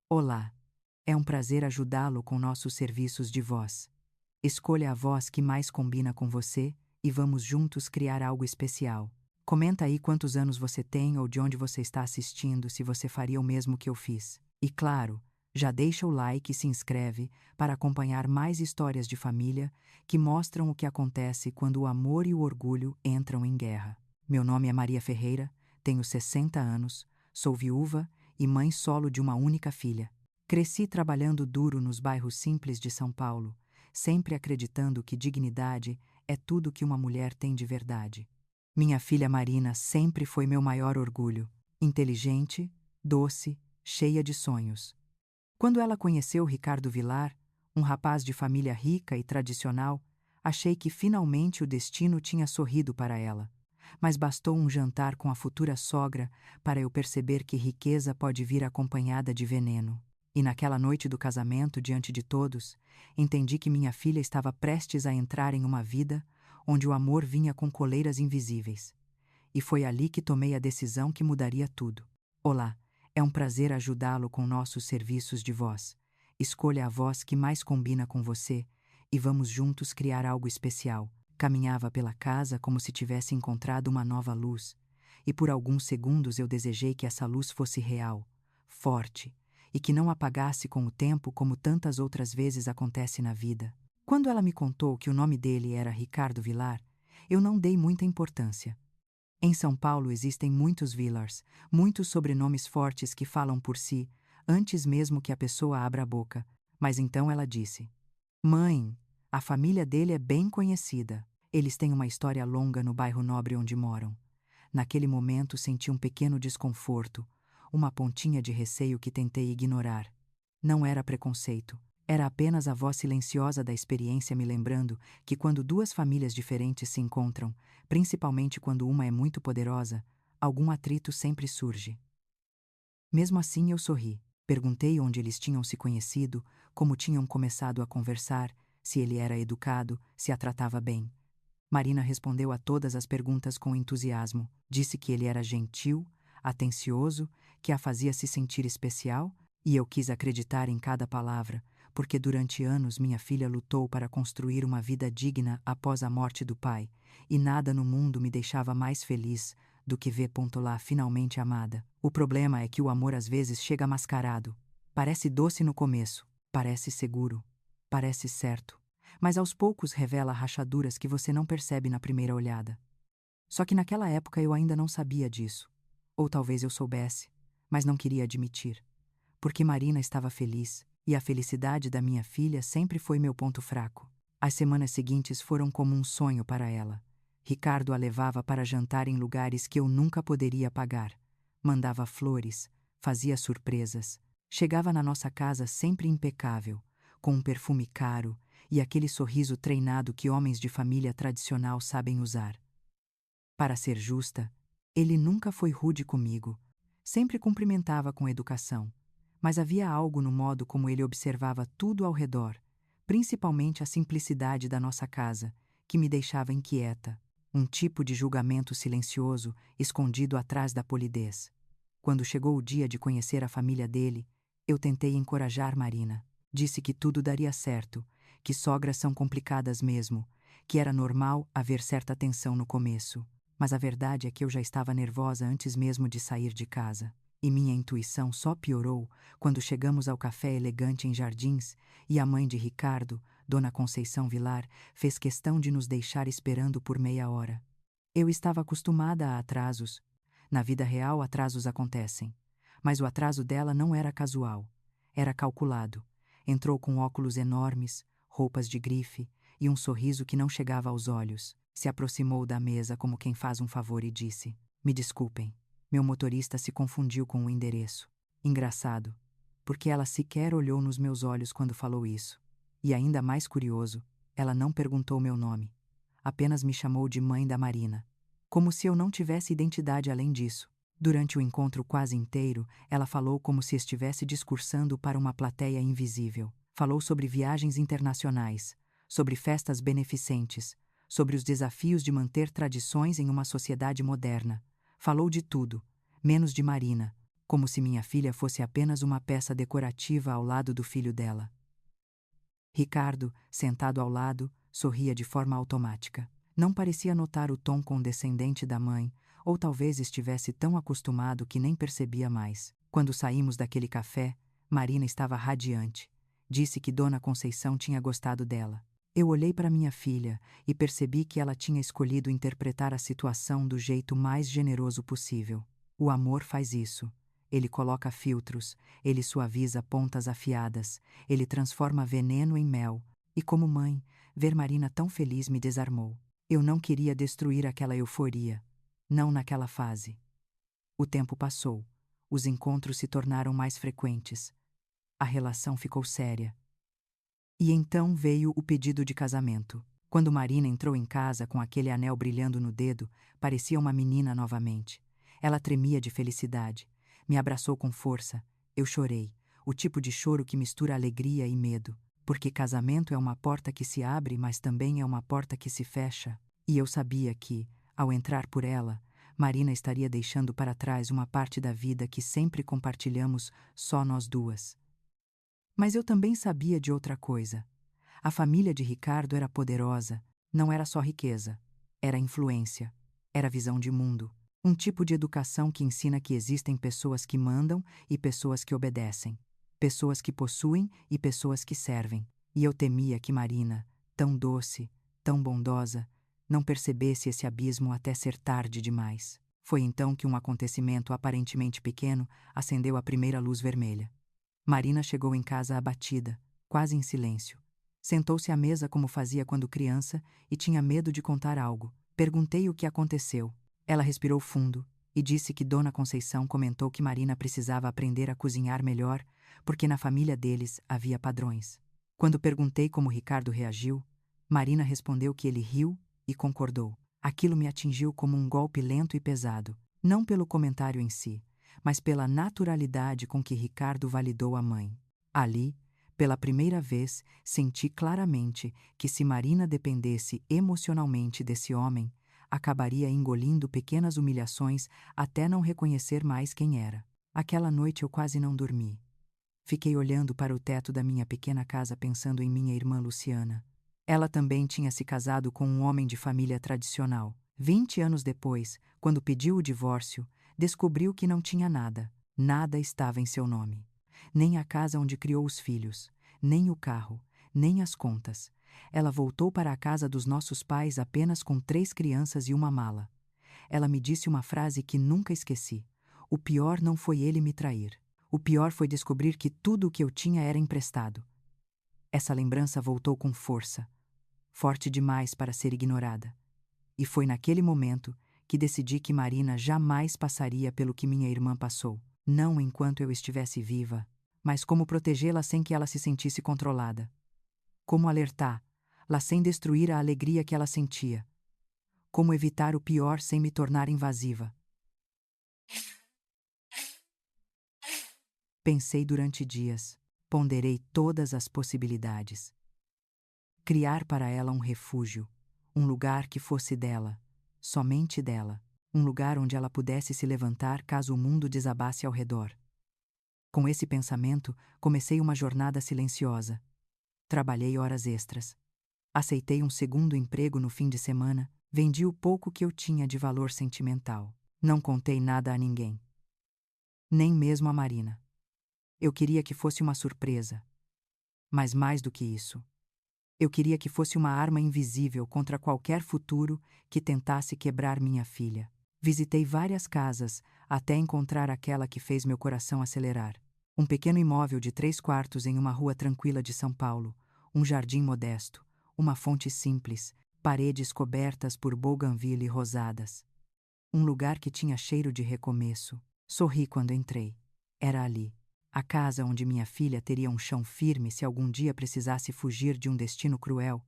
Olá, é um prazer ajudá-lo com nossos serviços de voz. Escolha a voz que mais combina com você e vamos juntos criar algo especial. Comenta aí quantos anos você tem ou de onde você está assistindo, se você faria o mesmo que eu fiz. E claro, já deixa o like e se inscreve para acompanhar mais histórias de família que mostram o que acontece quando o amor e o orgulho entram em guerra. Meu nome é Maria Ferreira, tenho 60 anos, sou viúva e mãe solo de uma única filha. Cresci trabalhando duro nos bairros simples de São Paulo, sempre acreditando que dignidade é tudo que uma mulher tem de verdade. Minha filha Marina sempre foi meu maior orgulho, inteligente, doce, cheia de sonhos. Quando ela conheceu Ricardo Vilar, um rapaz de família rica e tradicional, achei que finalmente o destino tinha sorrido para ela. Mas bastou um jantar com a futura sogra para eu perceber que riqueza pode vir acompanhada de veneno. E naquela noite do casamento, diante de todos, entendi que minha filha estava prestes a entrar em uma vida onde o amor vinha com coleiras invisíveis. E foi ali que tomei a decisão que mudaria tudo. Olá, é um prazer ajudá-lo com nossos serviços de voz. Escolha a voz que mais combina com você e vamos juntos criar algo especial. Caminhava pela casa como se tivesse encontrado uma nova luz, e por alguns segundos eu desejei que essa luz fosse real, forte, e que não apagasse com o tempo como tantas outras vezes acontece na vida. Quando ela me contou que o nome dele era Ricardo Vilar, eu não dei muita importância. Em São Paulo existem muitos Villars, muitos sobrenomes fortes que falam por si, antes mesmo que a pessoa abra a boca. Mas então ela disse: Mãe, a família dele é bem conhecida. Eles têm uma história longa no bairro nobre onde moram. Naquele momento senti um pequeno desconforto, uma pontinha de receio que tentei ignorar. Não era preconceito. Era apenas a voz silenciosa da experiência me lembrando que quando duas famílias diferentes se encontram, principalmente quando uma é muito poderosa, algum atrito sempre surge. Mesmo assim eu sorri. Perguntei onde eles tinham se conhecido, como tinham começado a conversar, se ele era educado, se a tratava bem. Marina respondeu a todas as perguntas com entusiasmo. Disse que ele era gentil, atencioso, que a fazia se sentir especial, e eu quis acreditar em cada palavra, porque durante anos minha filha lutou para construir uma vida digna após a morte do pai, e nada no mundo me deixava mais feliz do que ver lá finalmente amada. O problema é que o amor às vezes chega mascarado. Parece doce no começo, parece seguro, parece certo, mas aos poucos revela rachaduras que você não percebe na primeira olhada. Só que naquela época eu ainda não sabia disso. Ou talvez eu soubesse, mas não queria admitir. Porque Marina estava feliz, e a felicidade da minha filha sempre foi meu ponto fraco. As semanas seguintes foram como um sonho para ela. Ricardo a levava para jantar em lugares que eu nunca poderia pagar. Mandava flores, fazia surpresas. Chegava na nossa casa sempre impecável, com um perfume caro e aquele sorriso treinado que homens de família tradicional sabem usar. Para ser justa, ele nunca foi rude comigo. Sempre cumprimentava com educação. Mas havia algo no modo como ele observava tudo ao redor, principalmente a simplicidade da nossa casa, que me deixava inquieta. Um tipo de julgamento silencioso, escondido atrás da polidez. Quando chegou o dia de conhecer a família dele, eu tentei encorajar Marina. Disse que tudo daria certo, que sogras são complicadas mesmo, que era normal haver certa tensão no começo. Mas a verdade é que eu já estava nervosa antes mesmo de sair de casa. E minha intuição só piorou quando chegamos ao café elegante em Jardins e a mãe de Ricardo, Dona Conceição Vilar, fez questão de nos deixar esperando por meia hora. Eu estava acostumada a atrasos. Na vida real, atrasos acontecem. Mas o atraso dela não era casual. Era calculado. Entrou com óculos enormes, roupas de grife e um sorriso que não chegava aos olhos. Se aproximou da mesa como quem faz um favor e disse: Me desculpem. Meu motorista se confundiu com o endereço. Engraçado, porque ela sequer olhou nos meus olhos quando falou isso. E ainda mais curioso, ela não perguntou meu nome. Apenas me chamou de mãe da Marina. Como se eu não tivesse identidade além disso. Durante o encontro quase inteiro, ela falou como se estivesse discursando para uma plateia invisível. Falou sobre viagens internacionais, sobre festas beneficentes, sobre os desafios de manter tradições em uma sociedade moderna. Falou de tudo, menos de Marina, como se minha filha fosse apenas uma peça decorativa ao lado do filho dela. Ricardo, sentado ao lado, sorria de forma automática. Não parecia notar o tom condescendente da mãe, ou talvez estivesse tão acostumado que nem percebia mais. Quando saímos daquele café, Marina estava radiante. Disse que Dona Conceição tinha gostado dela. Eu olhei para minha filha e percebi que ela tinha escolhido interpretar a situação do jeito mais generoso possível. O amor faz isso. Ele coloca filtros, ele suaviza pontas afiadas, ele transforma veneno em mel. E como mãe, ver Marina tão feliz me desarmou. Eu não queria destruir aquela euforia. Não naquela fase. O tempo passou. Os encontros se tornaram mais frequentes. A relação ficou séria. E então veio o pedido de casamento. Quando Marina entrou em casa com aquele anel brilhando no dedo, parecia uma menina novamente. Ela tremia de felicidade. Me abraçou com força. Eu chorei, o tipo de choro que mistura alegria e medo. Porque casamento é uma porta que se abre, mas também é uma porta que se fecha. E eu sabia que, ao entrar por ela, Marina estaria deixando para trás uma parte da vida que sempre compartilhamos só nós duas. Mas eu também sabia de outra coisa. A família de Ricardo era poderosa, não era só riqueza. Era influência, era visão de mundo. Um tipo de educação que ensina que existem pessoas que mandam e pessoas que obedecem. Pessoas que possuem e pessoas que servem. E eu temia que Marina, tão doce, tão bondosa, não percebesse esse abismo até ser tarde demais. Foi então que um acontecimento aparentemente pequeno acendeu a primeira luz vermelha. Marina chegou em casa abatida, quase em silêncio. Sentou-se à mesa como fazia quando criança e tinha medo de contar algo. Perguntei o que aconteceu. Ela respirou fundo e disse que Dona Conceição comentou que Marina precisava aprender a cozinhar melhor, porque na família deles havia padrões. Quando perguntei como Ricardo reagiu, Marina respondeu que ele riu e concordou. Aquilo me atingiu como um golpe lento e pesado, não pelo comentário em si, mas pela naturalidade com que Ricardo validou a mãe. Ali, pela primeira vez, senti claramente que se Marina dependesse emocionalmente desse homem, acabaria engolindo pequenas humilhações até não reconhecer mais quem era. Aquela noite eu quase não dormi. Fiquei olhando para o teto da minha pequena casa pensando em minha irmã Luciana. Ela também tinha se casado com um homem de família tradicional. 20 anos depois, quando pediu o divórcio, descobriu que não tinha nada. Nada estava em seu nome. Nem a casa onde criou os filhos, nem o carro, nem as contas. Ela voltou para a casa dos nossos pais apenas com 3 crianças e uma mala. Ela me disse uma frase que nunca esqueci. O pior não foi ele me trair. O pior foi descobrir que tudo o que eu tinha era emprestado. Essa lembrança voltou com força, forte demais para ser ignorada. E foi naquele momento que decidi que Marina jamais passaria pelo que minha irmã passou. Não enquanto eu estivesse viva, mas como protegê-la sem que ela se sentisse controlada. Como alertá-la sem destruir a alegria que ela sentia. Como evitar o pior sem me tornar invasiva. Pensei durante dias, ponderei todas as possibilidades. Criar para ela um refúgio, um lugar que fosse dela, somente dela, um lugar onde ela pudesse se levantar caso o mundo desabasse ao redor. Com esse pensamento, comecei uma jornada silenciosa. Trabalhei horas extras. Aceitei um segundo emprego no fim de semana, vendi o pouco que eu tinha de valor sentimental. Não contei nada a ninguém. Nem mesmo a Marina. Eu queria que fosse uma surpresa. Mas mais do que isso, eu queria que fosse uma arma invisível contra qualquer futuro que tentasse quebrar minha filha. Visitei várias casas até encontrar aquela que fez meu coração acelerar. Um pequeno imóvel de 3 quartos em uma rua tranquila de São Paulo, um jardim modesto, uma fonte simples, paredes cobertas por bougainville rosadas. Um lugar que tinha cheiro de recomeço. Sorri quando entrei. Era ali. A casa onde minha filha teria um chão firme se algum dia precisasse fugir de um destino cruel.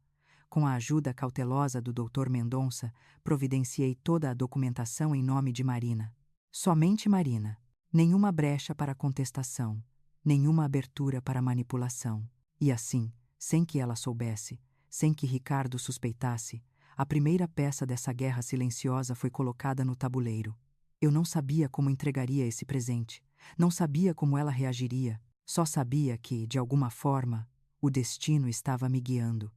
Com a ajuda cautelosa do Dr. Mendonça, providenciei toda a documentação em nome de Marina. Somente Marina. Nenhuma brecha para contestação, nenhuma abertura para manipulação. E assim, sem que ela soubesse, sem que Ricardo suspeitasse, a primeira peça dessa guerra silenciosa foi colocada no tabuleiro. Eu não sabia como entregaria esse presente, Não sabia como ela reagiria, só sabia que, de alguma forma, o destino estava me guiando.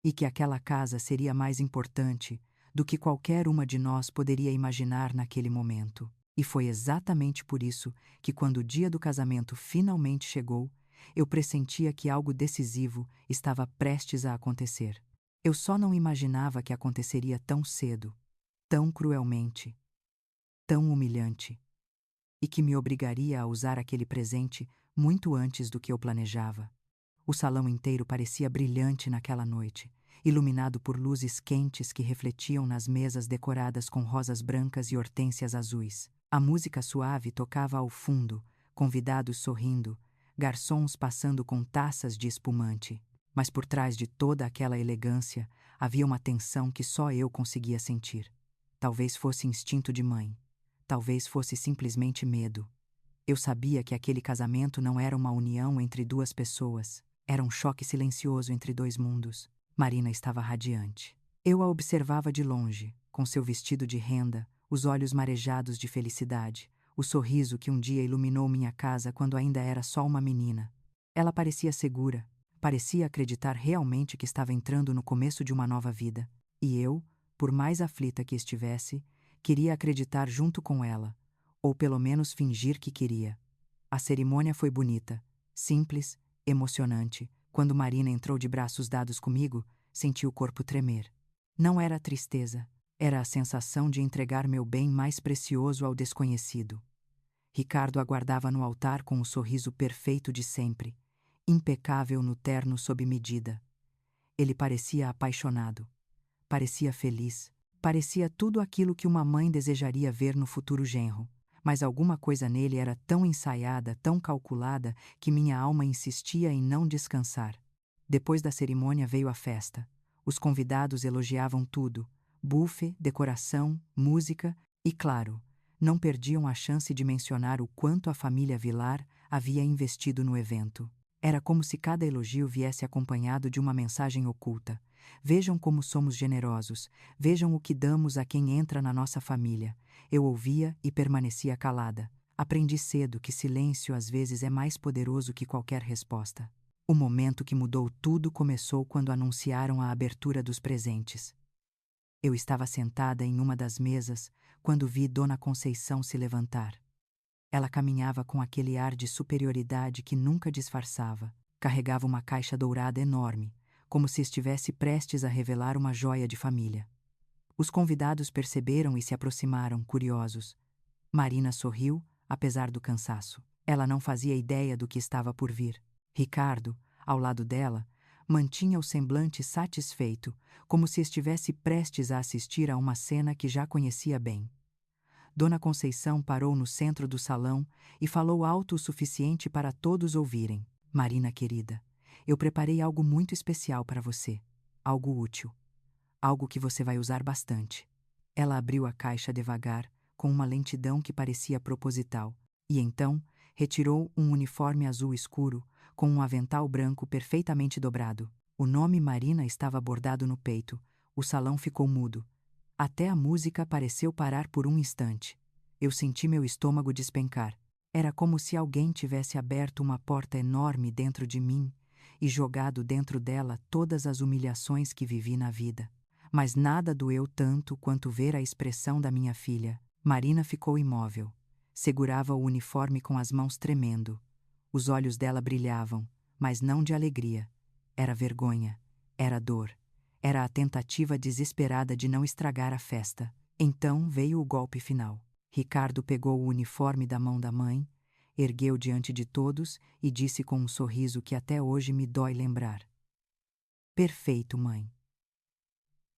E que aquela casa seria mais importante do que qualquer uma de nós poderia imaginar naquele momento. E foi exatamente por isso que, quando o dia do casamento finalmente chegou, eu pressentia que algo decisivo estava prestes a acontecer. Eu só não imaginava que aconteceria tão cedo, tão cruelmente, tão humilhante, e que me obrigaria a usar aquele presente muito antes do que eu planejava. O salão inteiro parecia brilhante naquela noite, iluminado por luzes quentes que refletiam nas mesas decoradas com rosas brancas e hortênsias azuis. A música suave tocava ao fundo, convidados sorrindo, garçons passando com taças de espumante. Mas por trás de toda aquela elegância havia uma tensão que só eu conseguia sentir. Talvez fosse instinto de mãe. Talvez fosse simplesmente medo. Eu sabia que aquele casamento não era uma união entre duas pessoas. Era um choque silencioso entre dois mundos. Marina estava radiante. Eu a observava de longe, com seu vestido de renda, os olhos marejados de felicidade, o sorriso que um dia iluminou minha casa quando ainda era só uma menina. Ela parecia segura, parecia acreditar realmente que estava entrando no começo de uma nova vida. E eu, por mais aflita que estivesse, queria acreditar junto com ela, ou pelo menos fingir que queria. A cerimônia foi bonita, simples, emocionante. Quando Marina entrou de braços dados comigo, senti o corpo tremer. Não era a tristeza, era a sensação de entregar meu bem mais precioso ao desconhecido. Ricardo aguardava no altar com o sorriso perfeito de sempre, impecável no terno sob medida. Ele parecia apaixonado, parecia feliz, parecia tudo aquilo que uma mãe desejaria ver no futuro genro. Mas alguma coisa nele era tão ensaiada, tão calculada, que minha alma insistia em não descansar. Depois da cerimônia veio a festa. Os convidados elogiavam tudo: buffet, decoração, música e, claro, não perdiam a chance de mencionar o quanto a família Vilar havia investido no evento. Era como se cada elogio viesse acompanhado de uma mensagem oculta. Vejam como somos generosos, vejam o que damos a quem entra na nossa família. Eu ouvia e permanecia calada. Aprendi cedo que silêncio às vezes é mais poderoso que qualquer resposta. O momento que mudou tudo começou quando anunciaram a abertura dos presentes. Eu estava sentada em uma das mesas quando vi Dona Conceição se levantar. Ela caminhava com aquele ar de superioridade que nunca disfarçava. Carregava uma caixa dourada enorme, como se estivesse prestes a revelar uma joia de família. Os convidados perceberam e se aproximaram, curiosos. Marina sorriu, apesar do cansaço. Ela não fazia ideia do que estava por vir. Ricardo, ao lado dela, mantinha o semblante satisfeito, como se estivesse prestes a assistir a uma cena que já conhecia bem. Dona Conceição parou no centro do salão e falou alto o suficiente para todos ouvirem. Marina querida, eu preparei algo muito especial para você. Algo útil. Algo que você vai usar bastante. Ela abriu a caixa devagar, com uma lentidão que parecia proposital, e então retirou um uniforme azul escuro, com um avental branco perfeitamente dobrado. O nome Marina estava bordado no peito. O salão ficou mudo. Até a música pareceu parar por um instante. Eu senti meu estômago despencar. Era como se alguém tivesse aberto uma porta enorme dentro de mim e jogado dentro dela todas as humilhações que vivi na vida. Mas nada doeu tanto quanto ver a expressão da minha filha. Marina ficou imóvel. Segurava o uniforme com as mãos tremendo. Os olhos dela brilhavam, mas não de alegria. Era vergonha, era dor. Era a tentativa desesperada de não estragar a festa. Então veio o golpe final. Ricardo pegou o uniforme da mão da mãe, ergueu diante de todos e disse com um sorriso que até hoje me dói lembrar: Perfeito, mãe.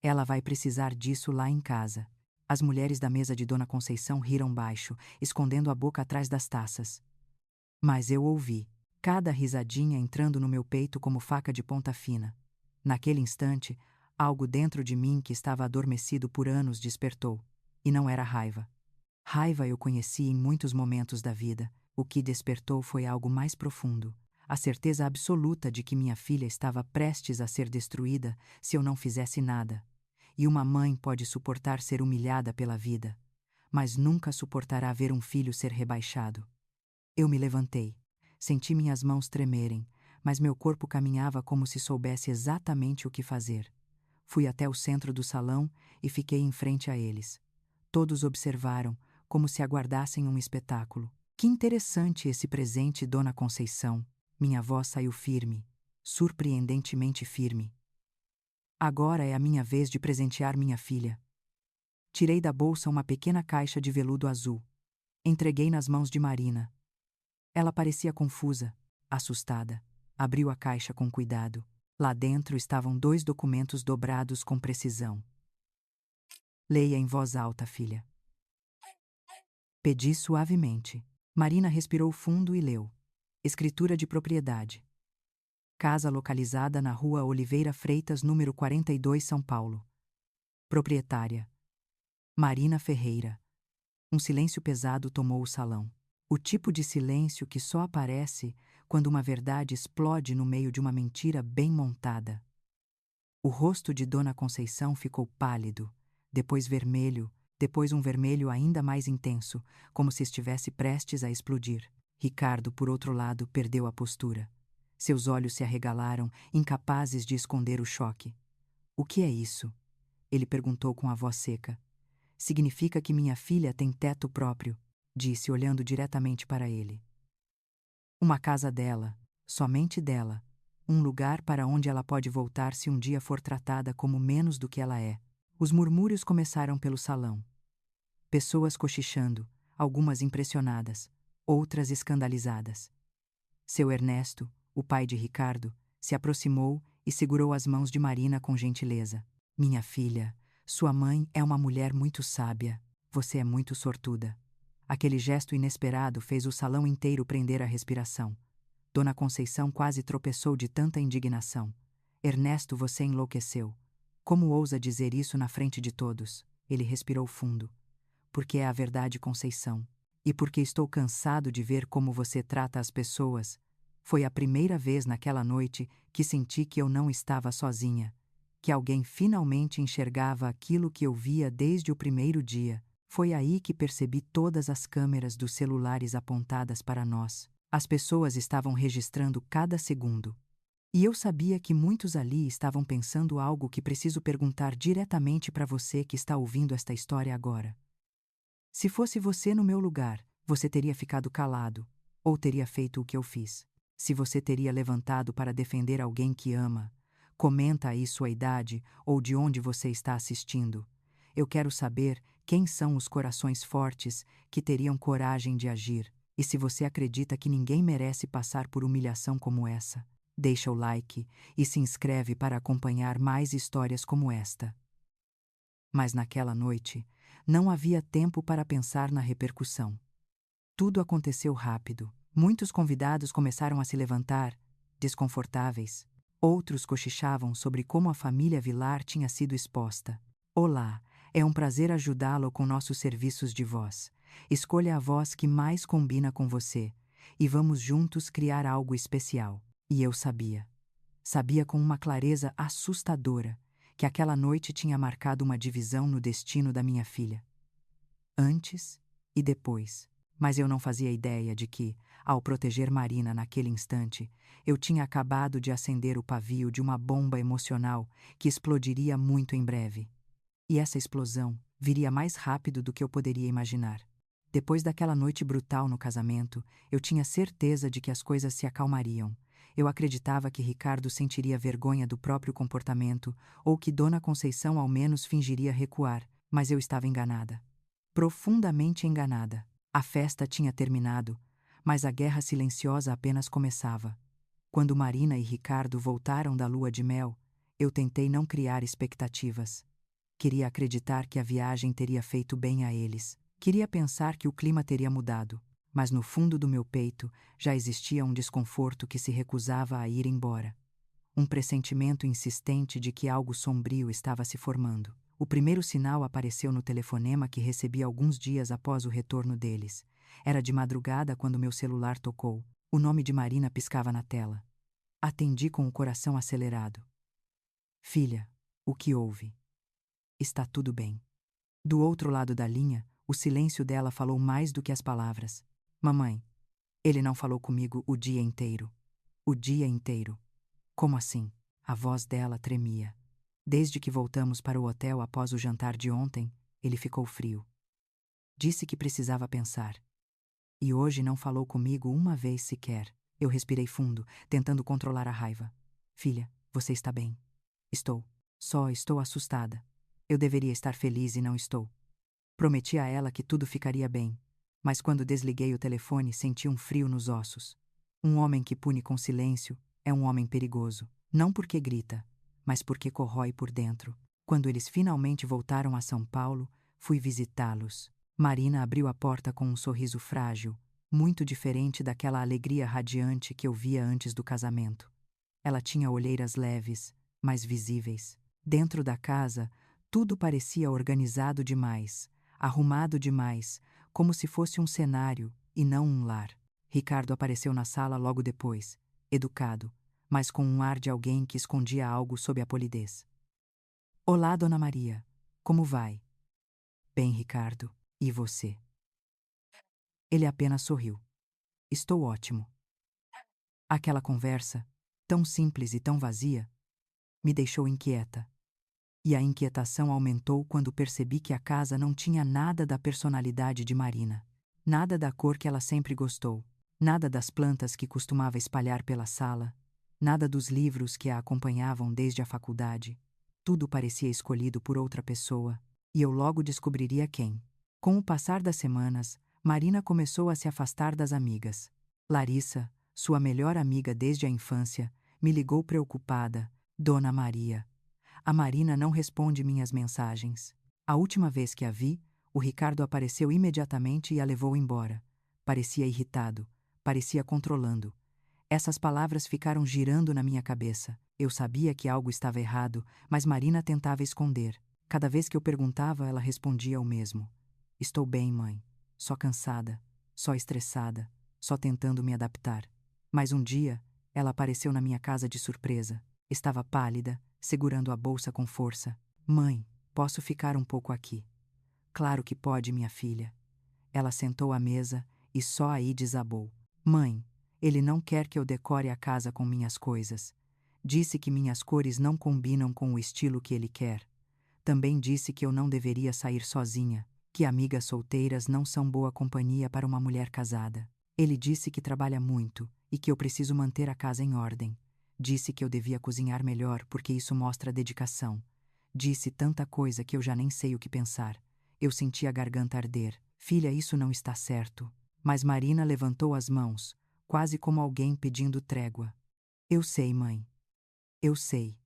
Ela vai precisar disso lá em casa. As mulheres da mesa de Dona Conceição riram baixo, escondendo a boca atrás das taças. Mas eu ouvi, cada risadinha entrando no meu peito como faca de ponta fina. Naquele instante, algo dentro de mim que estava adormecido por anos despertou. E não era raiva. Raiva eu conheci em muitos momentos da vida. O que despertou foi algo mais profundo. A certeza absoluta de que minha filha estava prestes a ser destruída se eu não fizesse nada. E uma mãe pode suportar ser humilhada pela vida, mas nunca suportará ver um filho ser rebaixado. Eu me levantei. Senti minhas mãos tremerem, mas meu corpo caminhava como se soubesse exatamente o que fazer. Fui até o centro do salão e fiquei em frente a eles. Todos observaram, como se aguardassem um espetáculo. Que interessante esse presente, Dona Conceição. Minha voz saiu firme, surpreendentemente firme. Agora é a minha vez de presentear minha filha. Tirei da bolsa uma pequena caixa de veludo azul. Entreguei nas mãos de Marina. Ela parecia confusa, assustada. Abriu a caixa com cuidado. Lá dentro estavam 2 documentos dobrados com precisão. Leia em voz alta, filha. Pedi suavemente. Marina respirou fundo e leu. Escritura de propriedade. Casa localizada na Rua Oliveira Freitas, número 42, São Paulo. Proprietária: Marina Ferreira. Um silêncio pesado tomou o salão. O tipo de silêncio que só aparece quando uma verdade explode no meio de uma mentira bem montada. O rosto de Dona Conceição ficou pálido, depois vermelho, depois um vermelho ainda mais intenso, como se estivesse prestes a explodir. Ricardo, por outro lado, perdeu a postura. Seus olhos se arregalaram, incapazes de esconder o choque. "O que é isso?" ele perguntou com a voz seca. "Significa que minha filha tem teto próprio", disse, olhando diretamente para ele. "Uma casa dela, somente dela. Um lugar para onde ela pode voltar se um dia for tratada como menos do que ela é." Os murmúrios começaram pelo salão. Pessoas cochichando, algumas impressionadas, outras escandalizadas. Seu Ernesto, o pai de Ricardo, se aproximou e segurou as mãos de Marina com gentileza. "Minha filha, sua mãe é uma mulher muito sábia. Você é muito sortuda." Aquele gesto inesperado fez o salão inteiro prender a respiração. Dona Conceição quase tropeçou de tanta indignação. "Ernesto, você enlouqueceu. Como ousa dizer isso na frente de todos?" Ele respirou fundo. "Porque é a verdade, Conceição. E porque estou cansado de ver como você trata as pessoas. Foi a primeira vez naquela noite que senti que eu não estava sozinha, que alguém finalmente enxergava aquilo que eu via desde o primeiro dia. Foi aí que percebi todas as câmeras dos celulares apontadas para nós. As pessoas estavam registrando cada segundo. E eu sabia que muitos ali estavam pensando algo que preciso perguntar diretamente para você que está ouvindo esta história agora. Se fosse você no meu lugar, você teria ficado calado, ou teria feito o que eu fiz? Se você teria levantado para defender alguém que ama, comenta aí sua idade ou de onde você está assistindo. Eu quero saber quem são os corações fortes que teriam coragem de agir, e se você acredita que ninguém merece passar por humilhação como essa. Deixa o like e se inscreve para acompanhar mais histórias como esta. Mas naquela noite, não havia tempo para pensar na repercussão. Tudo aconteceu rápido. Muitos convidados começaram a se levantar, desconfortáveis. Outros cochichavam sobre como a família Vilar tinha sido exposta. "Olá, é um prazer ajudá-lo com nossos serviços de voz. Escolha a voz que mais combina com você, e vamos juntos criar algo especial." E eu sabia. Sabia com uma clareza assustadora que aquela noite tinha marcado uma divisão no destino da minha filha. Antes e depois. Mas eu não fazia ideia de que, ao proteger Marina naquele instante, eu tinha acabado de acender o pavio de uma bomba emocional que explodiria muito em breve. E essa explosão viria mais rápido do que eu poderia imaginar. Depois daquela noite brutal no casamento, eu tinha certeza de que as coisas se acalmariam. Eu acreditava que Ricardo sentiria vergonha do próprio comportamento, ou que Dona Conceição ao menos fingiria recuar, mas eu estava enganada. Profundamente enganada. A festa tinha terminado, mas a guerra silenciosa apenas começava. Quando Marina e Ricardo voltaram da lua de mel, eu tentei não criar expectativas. Queria acreditar que a viagem teria feito bem a eles. Queria pensar que o clima teria mudado, mas no fundo do meu peito já existia um desconforto que se recusava a ir embora. Um pressentimento insistente de que algo sombrio estava se formando. O primeiro sinal apareceu no telefonema que recebi alguns dias após o retorno deles. Era de madrugada quando meu celular tocou. O nome de Marina piscava na tela. Atendi com o coração acelerado. "Filha, o que houve?" "Está tudo bem." Do outro lado da linha, o silêncio dela falou mais do que as palavras. "Mamãe, Ele não falou comigo o dia inteiro. O dia inteiro. Como assim? A voz dela tremia. Desde que voltamos para o hotel após o jantar de ontem, ele ficou frio. Disse que precisava pensar. E hoje não falou comigo uma vez sequer. Eu respirei fundo, tentando controlar a raiva. Filha, você está bem? Estou. Só estou assustada. Eu deveria estar feliz e não estou. Prometi a ela que tudo ficaria bem, mas quando desliguei o telefone senti um frio nos ossos. Um homem que pune com silêncio é um homem perigoso, não porque grita, mas porque corrói por dentro. Quando eles finalmente voltaram a São Paulo, fui visitá-los. Marina abriu a porta com um sorriso frágil, muito diferente daquela alegria radiante que eu via antes do casamento. Ela tinha olheiras leves, mas visíveis. Dentro da casa, tudo parecia organizado demais, arrumado demais, como se fosse um cenário e não um lar. Ricardo apareceu na sala logo depois, educado, mas com um ar de alguém que escondia algo sob a polidez. Olá, Dona Maria. Como vai? Bem, Ricardo. E você? Ele apenas sorriu. Estou ótimo. Aquela conversa, tão simples e tão vazia, me deixou inquieta. E a inquietação aumentou quando percebi que a casa não tinha nada da personalidade de Marina. Nada da cor que ela sempre gostou. Nada das plantas que costumava espalhar pela sala. Nada dos livros que a acompanhavam desde a faculdade. Tudo parecia escolhido por outra pessoa, e eu logo descobriria quem. Com o passar das semanas, Marina começou a se afastar das amigas. Larissa, sua melhor amiga desde a infância, me ligou preocupada. Dona Maria. A Marina não responde minhas mensagens. A última vez que a vi, o Ricardo apareceu imediatamente e a levou embora. Parecia irritado, parecia controlando. Essas palavras ficaram girando na minha cabeça. Eu sabia que algo estava errado, mas Marina tentava esconder. Cada vez que eu perguntava, ela respondia o mesmo. Estou bem, mãe. Só cansada, só estressada, só tentando me adaptar. Mas um dia, ela apareceu na minha casa de surpresa. Estava pálida, segurando a bolsa com força. Mãe, posso ficar um pouco aqui? Claro que pode, minha filha. Ela sentou à mesa e só aí desabou. Mãe, ele não quer que eu decore a casa com minhas coisas. Disse que minhas cores não combinam com o estilo que ele quer. Também disse que eu não deveria sair sozinha, que amigas solteiras não são boa companhia para uma mulher casada. Ele disse que trabalha muito e que eu preciso manter a casa em ordem. Disse que eu devia cozinhar melhor porque isso mostra dedicação. Disse tanta coisa que eu já nem sei o que pensar. Eu senti a garganta arder. Filha, isso não está certo. Mas Marina levantou as mãos, quase como alguém pedindo trégua. Eu sei, mãe. Eu sei.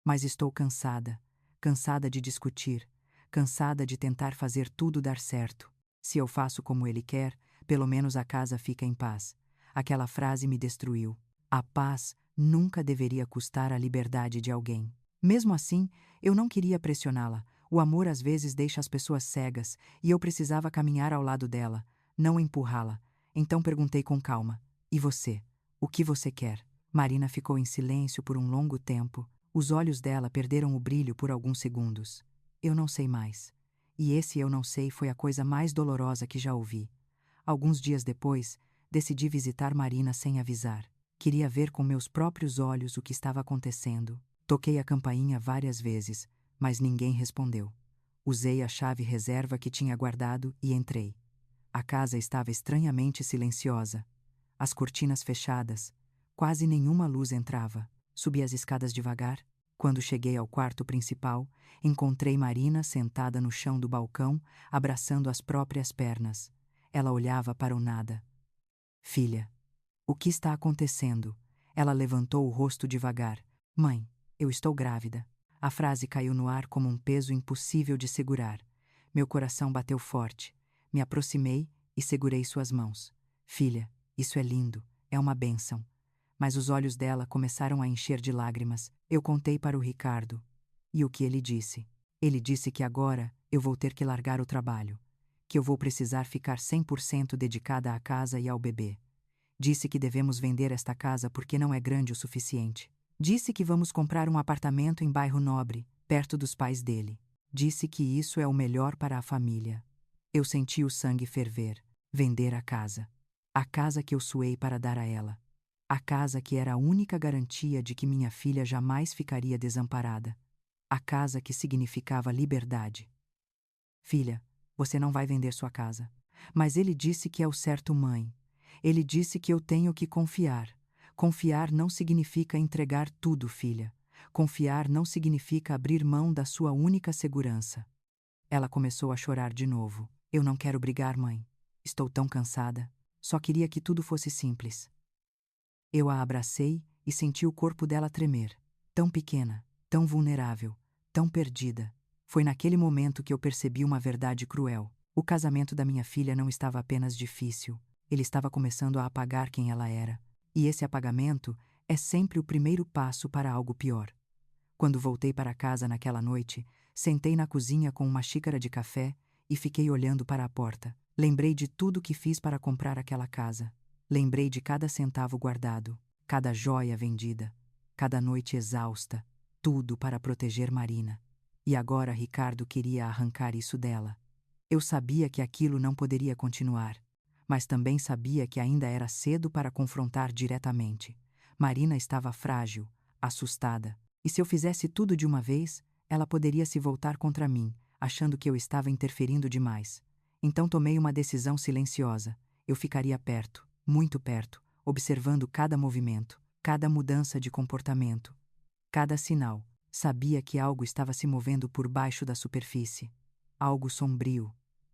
Mas estou cansada. Cansada de discutir. Cansada de tentar fazer tudo dar certo. Se eu faço como ele quer, pelo menos a casa fica em paz. Aquela frase me destruiu. A paz nunca deveria custar a liberdade de alguém. Mesmo assim, eu não queria pressioná-la. O amor às vezes deixa as pessoas cegas, e eu precisava caminhar ao lado dela, não empurrá-la. Então perguntei com calma: e você? O que você quer? Marina ficou em silêncio por um longo tempo. Os olhos dela perderam o brilho por alguns segundos. Eu não sei mais. E esse eu não sei foi a coisa mais dolorosa que já ouvi. Alguns dias depois, decidi visitar Marina sem avisar. Queria ver com meus próprios olhos o que estava acontecendo. Toquei a campainha várias vezes, mas ninguém respondeu. Usei a chave reserva que tinha guardado e entrei. A casa estava estranhamente silenciosa. As cortinas fechadas. Quase nenhuma luz entrava. Subi as escadas devagar. Quando cheguei ao quarto principal, encontrei Marina sentada no chão do balcão, abraçando as próprias pernas. Ela olhava para o nada. Filha, o que está acontecendo? Ela levantou o rosto devagar. Mãe, eu estou grávida. A frase caiu no ar como um peso impossível de segurar. Meu coração bateu forte. Me aproximei e segurei suas mãos. Filha, isso é lindo, é uma bênção. Mas os olhos dela começaram a encher de lágrimas. Eu contei para o Ricardo. E o que ele disse? Ele disse que agora eu vou ter que largar o trabalho, que eu vou precisar ficar 100% dedicada à casa e ao bebê. Disse que devemos vender esta casa porque não é grande o suficiente. Disse que vamos comprar um apartamento em bairro nobre, perto dos pais dele. Disse que isso é o melhor para a família. Eu senti o sangue ferver. Vender a casa. A casa que eu suei para dar a ela. A casa que era a única garantia de que minha filha jamais ficaria desamparada. A casa que significava liberdade. Filha, você não vai vender sua casa. Mas ele disse que é o certo, mãe. Ele disse que eu tenho que confiar. Confiar não significa entregar tudo, filha. Confiar não significa abrir mão da sua única segurança. Ela começou a chorar de novo. Eu não quero brigar, mãe. Estou tão cansada. Só queria que tudo fosse simples. Eu a abracei e senti o corpo dela tremer. Tão pequena, tão vulnerável, tão perdida. Foi naquele momento que eu percebi uma verdade cruel. O casamento da minha filha não estava apenas difícil, ele estava começando a apagar quem ela era. E esse apagamento é sempre o primeiro passo para algo pior. Quando voltei para casa naquela noite, sentei na cozinha com uma xícara de café e fiquei olhando para a porta. Lembrei de tudo que fiz para comprar aquela casa. Lembrei de cada centavo guardado, cada joia vendida, cada noite exausta, tudo para proteger Marina. E agora Ricardo queria arrancar isso dela. Eu sabia que aquilo não poderia continuar, mas também sabia que ainda era cedo para confrontar diretamente. Marina estava frágil, assustada, e se eu fizesse tudo de uma vez, ela poderia se voltar contra mim, achando que eu estava interferindo demais. Então tomei uma decisão silenciosa. Eu ficaria perto, muito perto, observando cada movimento, cada mudança de comportamento, cada sinal. Sabia que algo estava se movendo por baixo da superfície. Algo sombrio.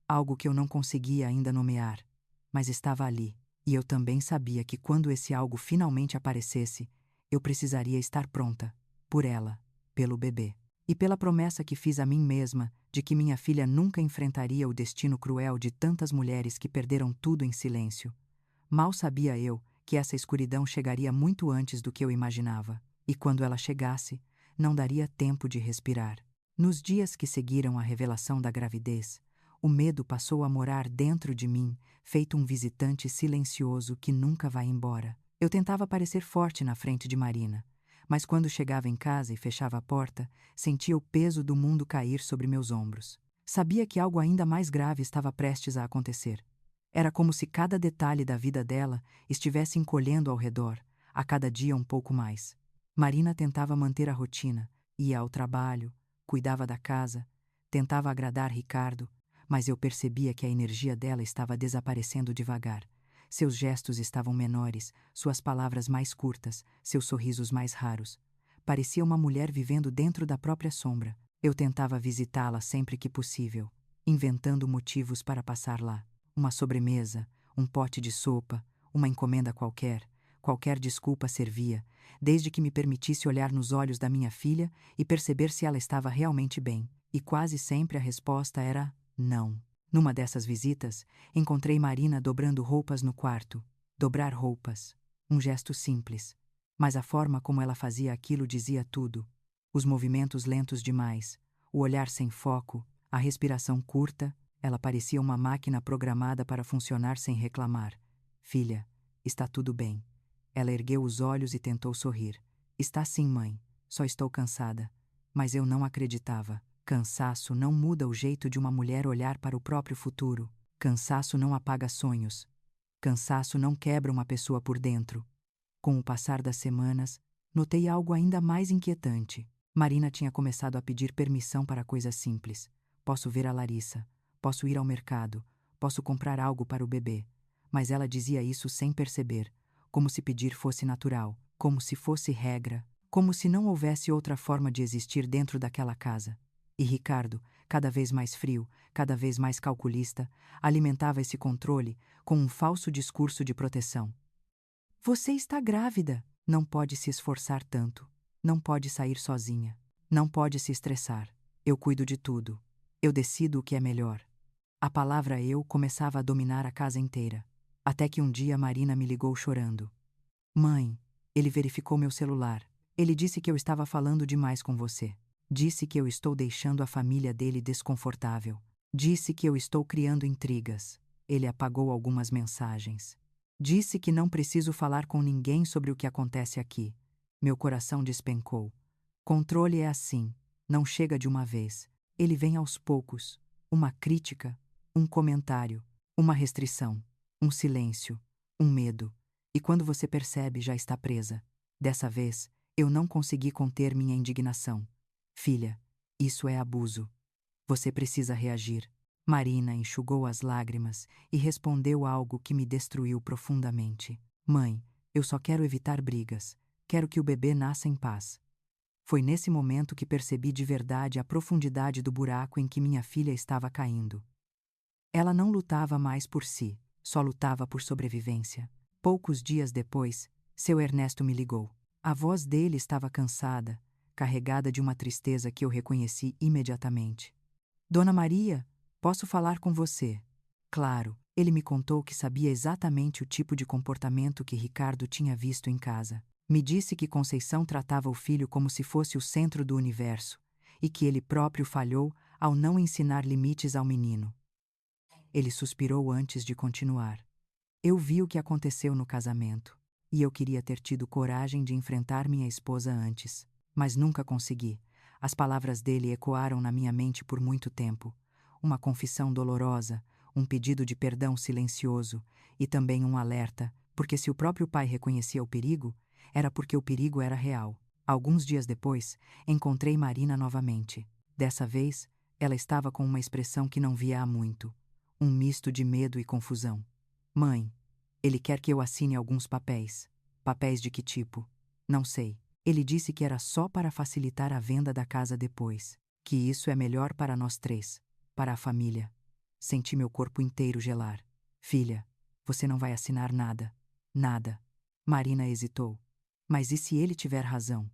Algo que eu não conseguia ainda nomear. Mas estava ali. E eu também sabia que quando esse algo finalmente aparecesse, eu precisaria estar pronta. Por ela, pelo bebê. E pela promessa que fiz a mim mesma de que minha filha nunca enfrentaria o destino cruel de tantas mulheres que perderam tudo em silêncio. Mal sabia eu que essa escuridão chegaria muito antes do que eu imaginava. E quando ela chegasse, não daria tempo de respirar. Nos dias que seguiram a revelação da gravidez, o medo passou a morar dentro de mim, feito um visitante silencioso que nunca vai embora. Eu tentava parecer forte na frente de Marina, mas quando chegava em casa e fechava a porta, sentia o peso do mundo cair sobre meus ombros. Sabia que algo ainda mais grave estava prestes a acontecer. Era como se cada detalhe da vida dela estivesse encolhendo ao redor, a cada dia um pouco mais. Marina tentava manter a rotina, ia ao trabalho, cuidava da casa, tentava agradar Ricardo, mas eu percebia que a energia dela estava desaparecendo devagar. Seus gestos estavam menores, suas palavras mais curtas, seus sorrisos mais raros. Parecia uma mulher vivendo dentro da própria sombra. Eu tentava visitá-la sempre que possível, inventando motivos para passar lá. Uma sobremesa, um pote de sopa, uma encomenda qualquer. Qualquer desculpa servia, desde que me permitisse olhar nos olhos da minha filha e perceber se ela estava realmente bem. E quase sempre a resposta era não. Numa dessas visitas, encontrei Marina dobrando roupas no quarto. Dobrar roupas. Um gesto simples. Mas a forma como ela fazia aquilo dizia tudo. Os movimentos lentos demais, o olhar sem foco, a respiração curta, ela parecia uma máquina programada para funcionar sem reclamar. Filha, está tudo bem. Ela ergueu os olhos e tentou sorrir. Está sim, mãe. Só estou cansada. Mas eu não acreditava. Cansaço não muda o jeito de uma mulher olhar para o próprio futuro. Cansaço não apaga sonhos. Cansaço não quebra uma pessoa por dentro. Com o passar das semanas, notei algo ainda mais inquietante. Marina tinha começado a pedir permissão para coisas simples. Posso ver a Larissa. Posso ir ao mercado. Posso comprar algo para o bebê. Mas ela dizia isso sem perceber, como se pedir fosse natural, como se fosse regra, como se não houvesse outra forma de existir dentro daquela casa. E Ricardo, cada vez mais frio, cada vez mais calculista, alimentava esse controle com um falso discurso de proteção. Você está grávida. Não pode se esforçar tanto. Não pode sair sozinha. Não pode se estressar. Eu cuido de tudo. Eu decido o que é melhor. A palavra eu começava a dominar a casa inteira. Até que um dia Marina me ligou chorando. Mãe, ele verificou meu celular. Ele disse que eu estava falando demais com você. Disse que eu estou deixando a família dele desconfortável. Disse que eu estou criando intrigas. Ele apagou algumas mensagens. Disse que não preciso falar com ninguém sobre o que acontece aqui. Meu coração despencou. Controle é assim, não chega de uma vez. Ele vem aos poucos. Uma crítica, um comentário, uma restrição, um silêncio, Um medo. E quando você percebe, já está presa. Dessa vez, eu não consegui conter minha indignação. Filha, isso é abuso. Você precisa reagir. Marina enxugou as lágrimas e respondeu algo que me destruiu profundamente. Mãe, eu só quero evitar brigas. Quero que o bebê nasça em paz. Foi nesse momento que percebi de verdade a profundidade do buraco em que minha filha estava caindo. Ela não lutava mais por si, só lutava por sobrevivência. Poucos dias depois, seu Ernesto me ligou. A voz dele estava cansada, carregada de uma tristeza que eu reconheci imediatamente. Dona Maria, posso falar com você? Claro, ele me contou que sabia exatamente o tipo de comportamento que Ricardo tinha visto em casa. Me disse que Conceição tratava o filho como se fosse o centro do universo e que ele próprio falhou ao não ensinar limites ao menino. Ele suspirou antes de continuar. Eu vi o que aconteceu no casamento, e eu queria ter tido coragem de enfrentar minha esposa antes, mas nunca consegui. As palavras dele ecoaram na minha mente por muito tempo. Uma confissão dolorosa, um pedido de perdão silencioso e também um alerta, porque se o próprio pai reconhecia o perigo, era porque o perigo era real. Alguns dias depois, encontrei Marina novamente. Dessa vez, ela estava com uma expressão que não via há muito. Um misto de medo e confusão. Mãe, ele quer que eu assine alguns papéis. Papéis de que tipo? Não sei. Ele disse que era só para facilitar a venda da casa depois. Que isso é melhor para nós três, para a família. Senti meu corpo inteiro gelar. Filha, você não vai assinar nada. Nada. Marina hesitou. Mas e se ele tiver razão?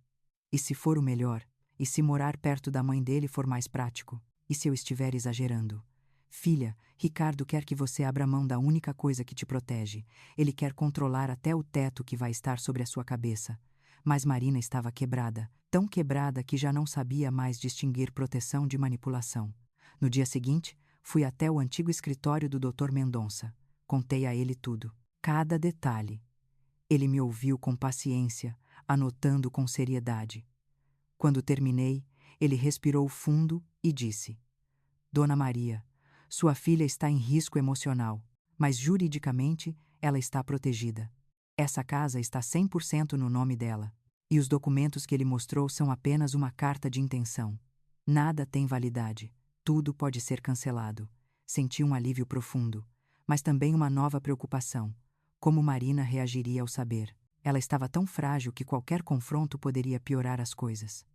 E se for o melhor? E se morar perto da mãe dele for mais prático? E se eu estiver exagerando? Filha, Ricardo quer que você abra mão da única coisa que te protege. Ele quer controlar até o teto que vai estar sobre a sua cabeça. Mas Marina estava quebrada, tão quebrada que já não sabia mais distinguir proteção de manipulação. No dia seguinte, fui até o antigo escritório do Dr. Mendonça. Contei a ele tudo, cada detalhe. Ele me ouviu com paciência, anotando com seriedade. Quando terminei, ele respirou fundo e disse: Dona Maria, sua filha está em risco emocional, mas juridicamente ela está protegida. Essa casa está 100% no nome dela, e os documentos que ele mostrou são apenas uma carta de intenção. Nada tem validade, tudo pode ser cancelado. Senti um alívio profundo, mas também uma nova preocupação. Como Marina reagiria ao saber? Ela estava tão frágil que qualquer confronto poderia piorar as coisas.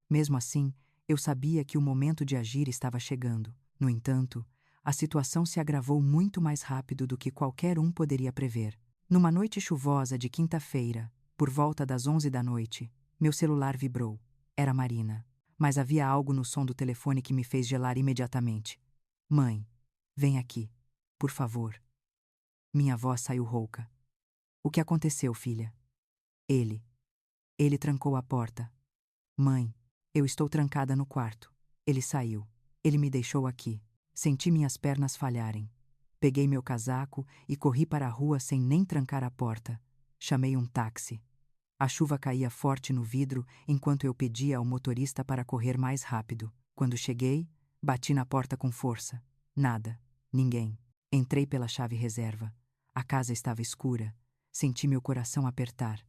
Mesmo assim, eu sabia que o momento de agir estava chegando. No entanto, a situação se agravou muito mais rápido do que qualquer um poderia prever. Numa noite chuvosa de quinta-feira, por volta das 11 da noite, meu celular vibrou. Era Marina. Mas havia algo no som do telefone que me fez gelar imediatamente. Mãe, vem aqui, por favor. Minha voz saiu rouca. O que aconteceu, filha? Ele. Ele trancou a porta. Mãe, eu estou trancada no quarto. Ele saiu. Ele me deixou aqui. Senti minhas pernas falharem. Peguei meu casaco e corri para a rua sem nem trancar a porta. Chamei um táxi. A chuva caía forte no vidro enquanto eu pedia ao motorista para correr mais rápido. Quando cheguei, bati na porta com força. Nada. Ninguém. Entrei pela chave reserva. A casa estava escura. Senti meu coração apertar.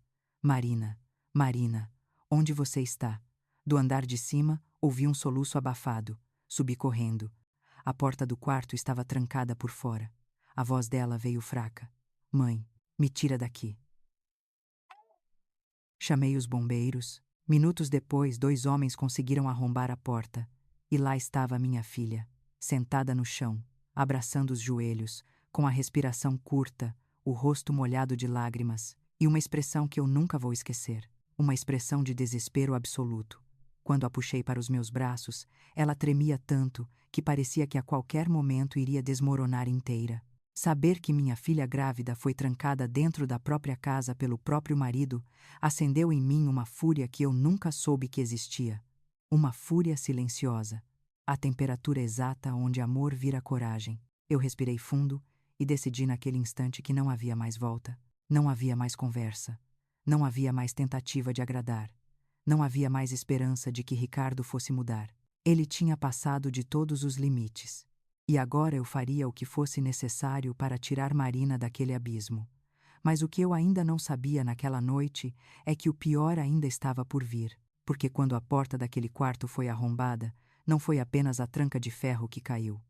Marina, Marina, onde você está? Do andar de cima, ouvi um soluço abafado. Subi correndo. A porta do quarto estava trancada por fora. A voz dela veio fraca. Mãe, me tira daqui. Chamei os bombeiros. Minutos depois, 2 homens conseguiram arrombar a porta. E lá estava minha filha, sentada no chão, abraçando os joelhos, com a respiração curta, o rosto molhado de lágrimas, e uma expressão que eu nunca vou esquecer. Uma expressão de desespero absoluto. Quando a puxei para os meus braços, ela tremia tanto que parecia que a qualquer momento iria desmoronar inteira. Saber que minha filha grávida foi trancada dentro da própria casa pelo próprio marido acendeu em mim uma fúria que eu nunca soube que existia. Uma fúria silenciosa. A temperatura exata onde amor vira coragem. Eu respirei fundo e decidi naquele instante que não havia mais volta. Não havia mais conversa. Não havia mais tentativa de agradar. Não havia mais esperança de que Ricardo fosse mudar. Ele tinha passado de todos os limites. E agora eu faria o que fosse necessário para tirar Marina daquele abismo. Mas o que eu ainda não sabia naquela noite é que o pior ainda estava por vir, porque quando a porta daquele quarto foi arrombada, não foi apenas a tranca de ferro que caiu.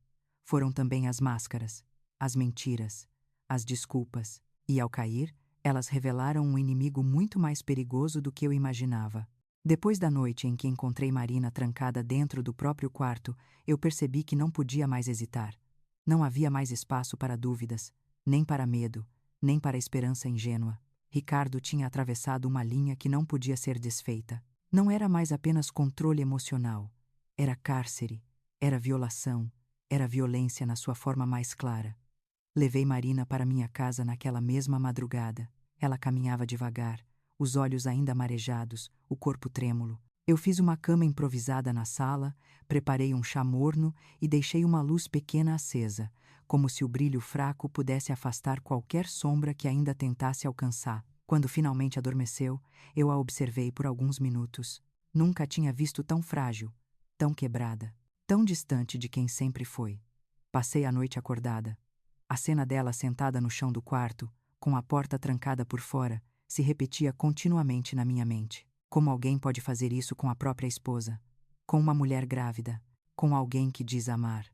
Foram também as máscaras, as mentiras, as desculpas, e ao cair, elas revelaram um inimigo muito mais perigoso do que eu imaginava. Depois da noite em que encontrei Marina trancada dentro do próprio quarto, eu percebi que não podia mais hesitar. Não havia mais espaço para dúvidas, nem para medo, nem para esperança ingênua. Ricardo tinha atravessado uma linha que não podia ser desfeita. Não era mais apenas controle emocional. Era cárcere, era violação, era violência na sua forma mais clara. Levei Marina para minha casa naquela mesma madrugada. Ela caminhava devagar, os olhos ainda marejados, o corpo trêmulo. Eu fiz uma cama improvisada na sala, preparei um chá morno e deixei uma luz pequena acesa, como se o brilho fraco pudesse afastar qualquer sombra que ainda tentasse alcançar. Quando finalmente adormeceu, eu a observei por alguns minutos. Nunca a tinha visto tão frágil, tão quebrada, tão distante de quem sempre foi. Passei a noite acordada. A cena dela sentada no chão do quarto, com a porta trancada por fora, se repetia continuamente na minha mente. Como alguém pode fazer isso com a própria esposa? Com uma mulher grávida? Com alguém que diz amar?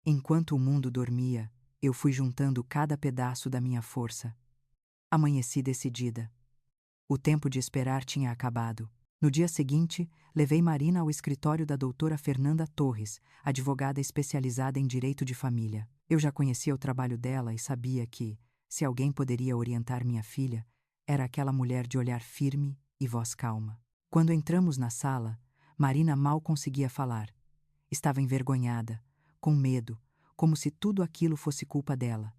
Enquanto o mundo dormia, eu fui juntando cada pedaço da minha força. Amanheci decidida. O tempo de esperar tinha acabado. No dia seguinte, levei Marina ao escritório da doutora Fernanda Torres, advogada especializada em direito de família. Eu já conhecia o trabalho dela e sabia que, se alguém poderia orientar minha filha, era aquela mulher de olhar firme e voz calma. Quando entramos na sala, Marina mal conseguia falar. Estava envergonhada, com medo, como se tudo aquilo fosse culpa dela.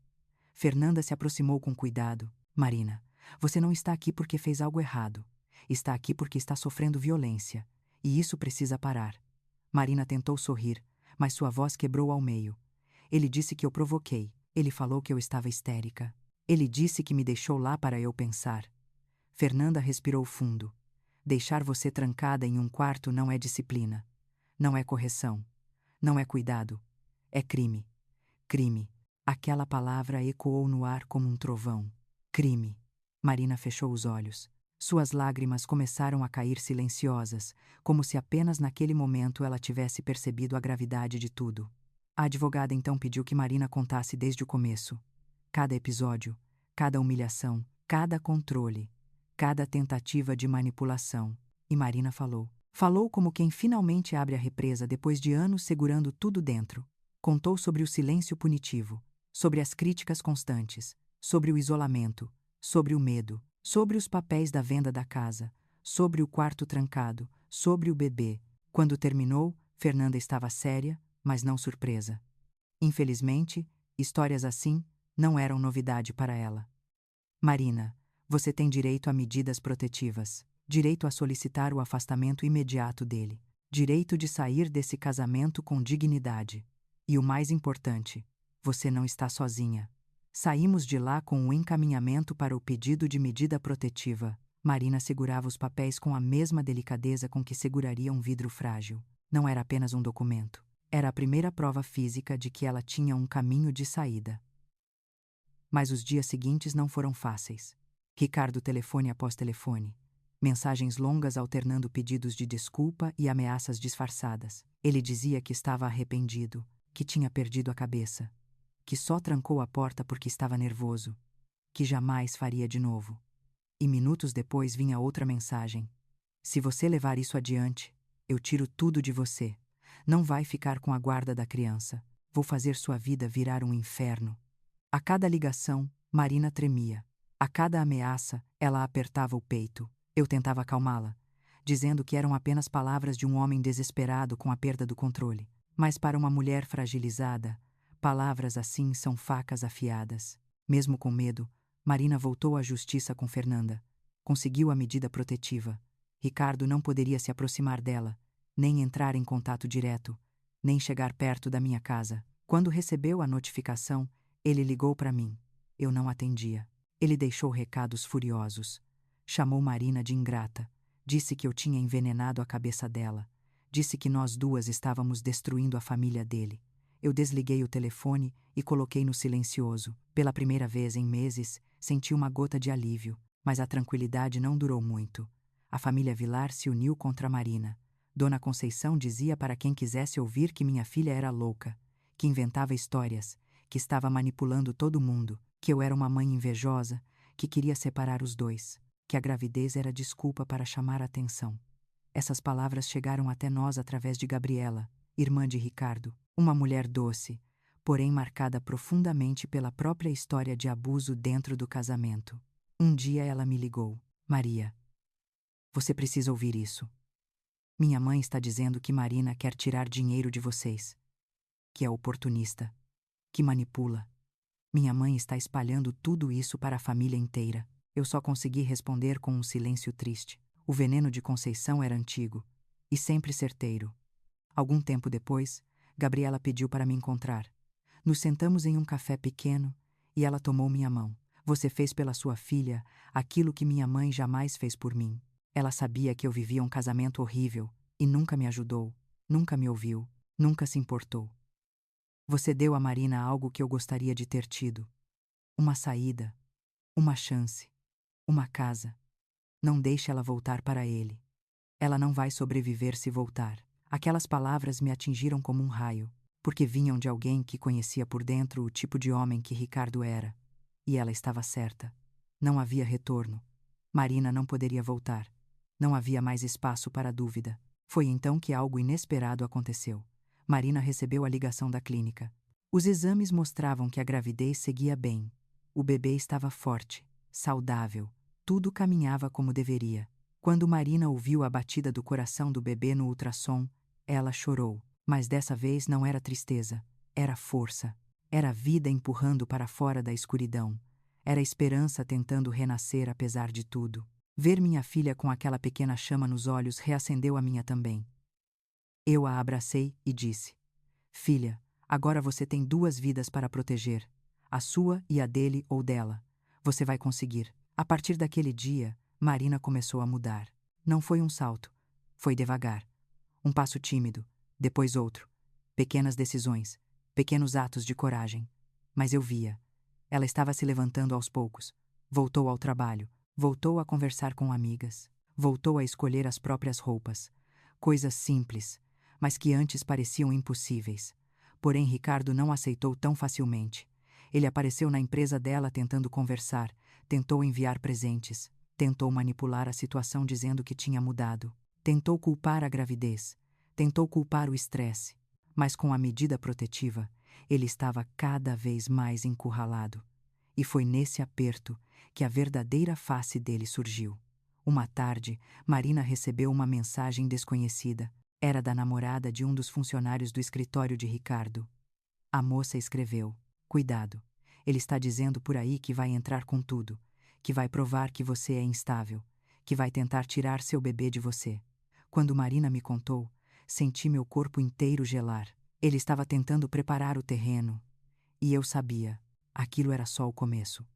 Fernanda se aproximou com cuidado. Marina, você não está aqui porque fez algo errado. Está aqui porque está sofrendo violência. E isso precisa parar. Marina tentou sorrir, mas sua voz quebrou ao meio. Ele disse que eu provoquei. Ele falou que eu estava histérica. Ele disse que me deixou lá para eu pensar. Fernanda respirou fundo. Deixar você trancada em um quarto não é disciplina. Não é correção. Não é cuidado. É crime. Crime. Aquela palavra ecoou no ar como um trovão. Crime. Marina fechou os olhos. Suas lágrimas começaram a cair silenciosas, como se apenas naquele momento ela tivesse percebido a gravidade de tudo. A advogada então pediu que Marina contasse desde o começo. Cada episódio, cada humilhação, cada controle, cada tentativa de manipulação. E Marina falou. Falou como quem finalmente abre a represa depois de anos segurando tudo dentro. Contou sobre o silêncio punitivo, sobre as críticas constantes, sobre o isolamento, sobre o medo, sobre os papéis da venda da casa, sobre o quarto trancado, sobre o bebê. Quando terminou, Fernanda estava séria, mas não surpresa. Infelizmente, histórias assim não eram novidade para ela. Marina, você tem direito a medidas protetivas, direito a solicitar o afastamento imediato dele, direito de sair desse casamento com dignidade. E o mais importante, você não está sozinha. Saímos de lá com o encaminhamento para o pedido de medida protetiva. Marina segurava os papéis com a mesma delicadeza com que seguraria um vidro frágil. Não era apenas um documento. Era a primeira prova física de que ela tinha um caminho de saída. Mas os dias seguintes não foram fáceis. Ricardo telefone após telefone. Mensagens longas alternando pedidos de desculpa e ameaças disfarçadas. Ele dizia que estava arrependido, que tinha perdido a cabeça, que só trancou a porta porque estava nervoso, que jamais faria de novo. E minutos depois vinha outra mensagem. Se você levar isso adiante, eu tiro tudo de você. Não vai ficar com a guarda da criança. Vou fazer sua vida virar um inferno. A cada ligação, Marina tremia. A cada ameaça, ela apertava o peito. Eu tentava acalmá-la, dizendo que eram apenas palavras de um homem desesperado com a perda do controle. Mas para uma mulher fragilizada, palavras assim são facas afiadas. Mesmo com medo, Marina voltou à justiça com Fernanda. Conseguiu a medida protetiva. Ricardo não poderia se aproximar dela, nem entrar em contato direto, nem chegar perto da minha casa. Quando recebeu a notificação, ele ligou para mim. Eu não atendia. Ele deixou recados furiosos. Chamou Marina de ingrata. Disse que eu tinha envenenado a cabeça dela. Disse que nós duas estávamos destruindo a família dele. Eu desliguei o telefone e coloquei no silencioso. Pela primeira vez em meses, Senti uma gota de alívio, mas a tranquilidade não durou muito. A família Vilar se uniu contra Marina. Dona Conceição dizia para quem quisesse ouvir que minha filha era louca, que inventava histórias, que estava manipulando todo mundo, que eu era uma mãe invejosa, que queria separar os dois, que a gravidez era desculpa para chamar a atenção. Essas palavras chegaram até nós através de Gabriela, irmã de Ricardo, uma mulher doce, porém marcada profundamente pela própria história de abuso dentro do casamento. Um dia ela me ligou. Maria, você precisa ouvir isso. Minha mãe está dizendo que Marina quer tirar dinheiro de vocês, que é oportunista, que manipula. Minha mãe está espalhando tudo isso para a família inteira. Eu só consegui responder com um silêncio triste. O veneno de Conceição era antigo e sempre certeiro. Algum tempo depois, Gabriela pediu para me encontrar. Nos sentamos em um café pequeno e ela tomou minha mão. Você fez pela sua filha aquilo que minha mãe jamais fez por mim. Ela sabia que eu vivia um casamento horrível e nunca me ajudou, nunca me ouviu, nunca se importou. Você deu a Marina algo que eu gostaria de ter tido. Uma saída, uma chance, uma casa. Não deixe ela voltar para ele. Ela não vai sobreviver se voltar. Aquelas palavras me atingiram como um raio, porque vinham de alguém que conhecia por dentro o tipo de homem que Ricardo era. E ela estava certa. Não havia retorno. Marina não poderia voltar. Não havia mais espaço para dúvida. Foi então que algo inesperado aconteceu. Marina recebeu a ligação da clínica. Os exames mostravam que a gravidez seguia bem. O bebê estava forte, saudável. Tudo caminhava como deveria. Quando Marina ouviu a batida do coração do bebê no ultrassom, ela chorou. Mas dessa vez não era tristeza, era força. Era a vida empurrando para fora da escuridão. Era a esperança tentando renascer apesar de tudo. Ver minha filha com aquela pequena chama nos olhos reacendeu a minha também. Eu a abracei e disse: Filha, agora você tem 2 vidas para proteger, a sua e a dele ou dela. Você vai conseguir. A partir daquele dia, Marina começou a mudar. Não foi um salto, foi devagar. Um passo tímido, depois outro. Pequenas decisões, pequenos atos de coragem. Mas eu via. Ela estava se levantando aos poucos. Voltou ao trabalho. Voltou a conversar com amigas. Voltou a escolher as próprias roupas. Coisas simples, mas que antes pareciam impossíveis. Porém, Ricardo não aceitou tão facilmente. Ele apareceu na empresa dela tentando conversar, tentou enviar presentes, tentou manipular a situação dizendo que tinha mudado, tentou culpar a gravidez, tentou culpar o estresse. Mas com a medida protetiva, ele estava cada vez mais encurralado. E foi nesse aperto que a verdadeira face dele surgiu. Uma tarde, Marina recebeu uma mensagem desconhecida. Era da namorada de um dos funcionários do escritório de Ricardo. A moça escreveu: Cuidado, ele está dizendo por aí que vai entrar com tudo, que vai provar que você é instável, que vai tentar tirar seu bebê de você. Quando Marina me contou, senti meu corpo inteiro gelar. Ele estava tentando preparar o terreno. E eu sabia. Aquilo era só o começo.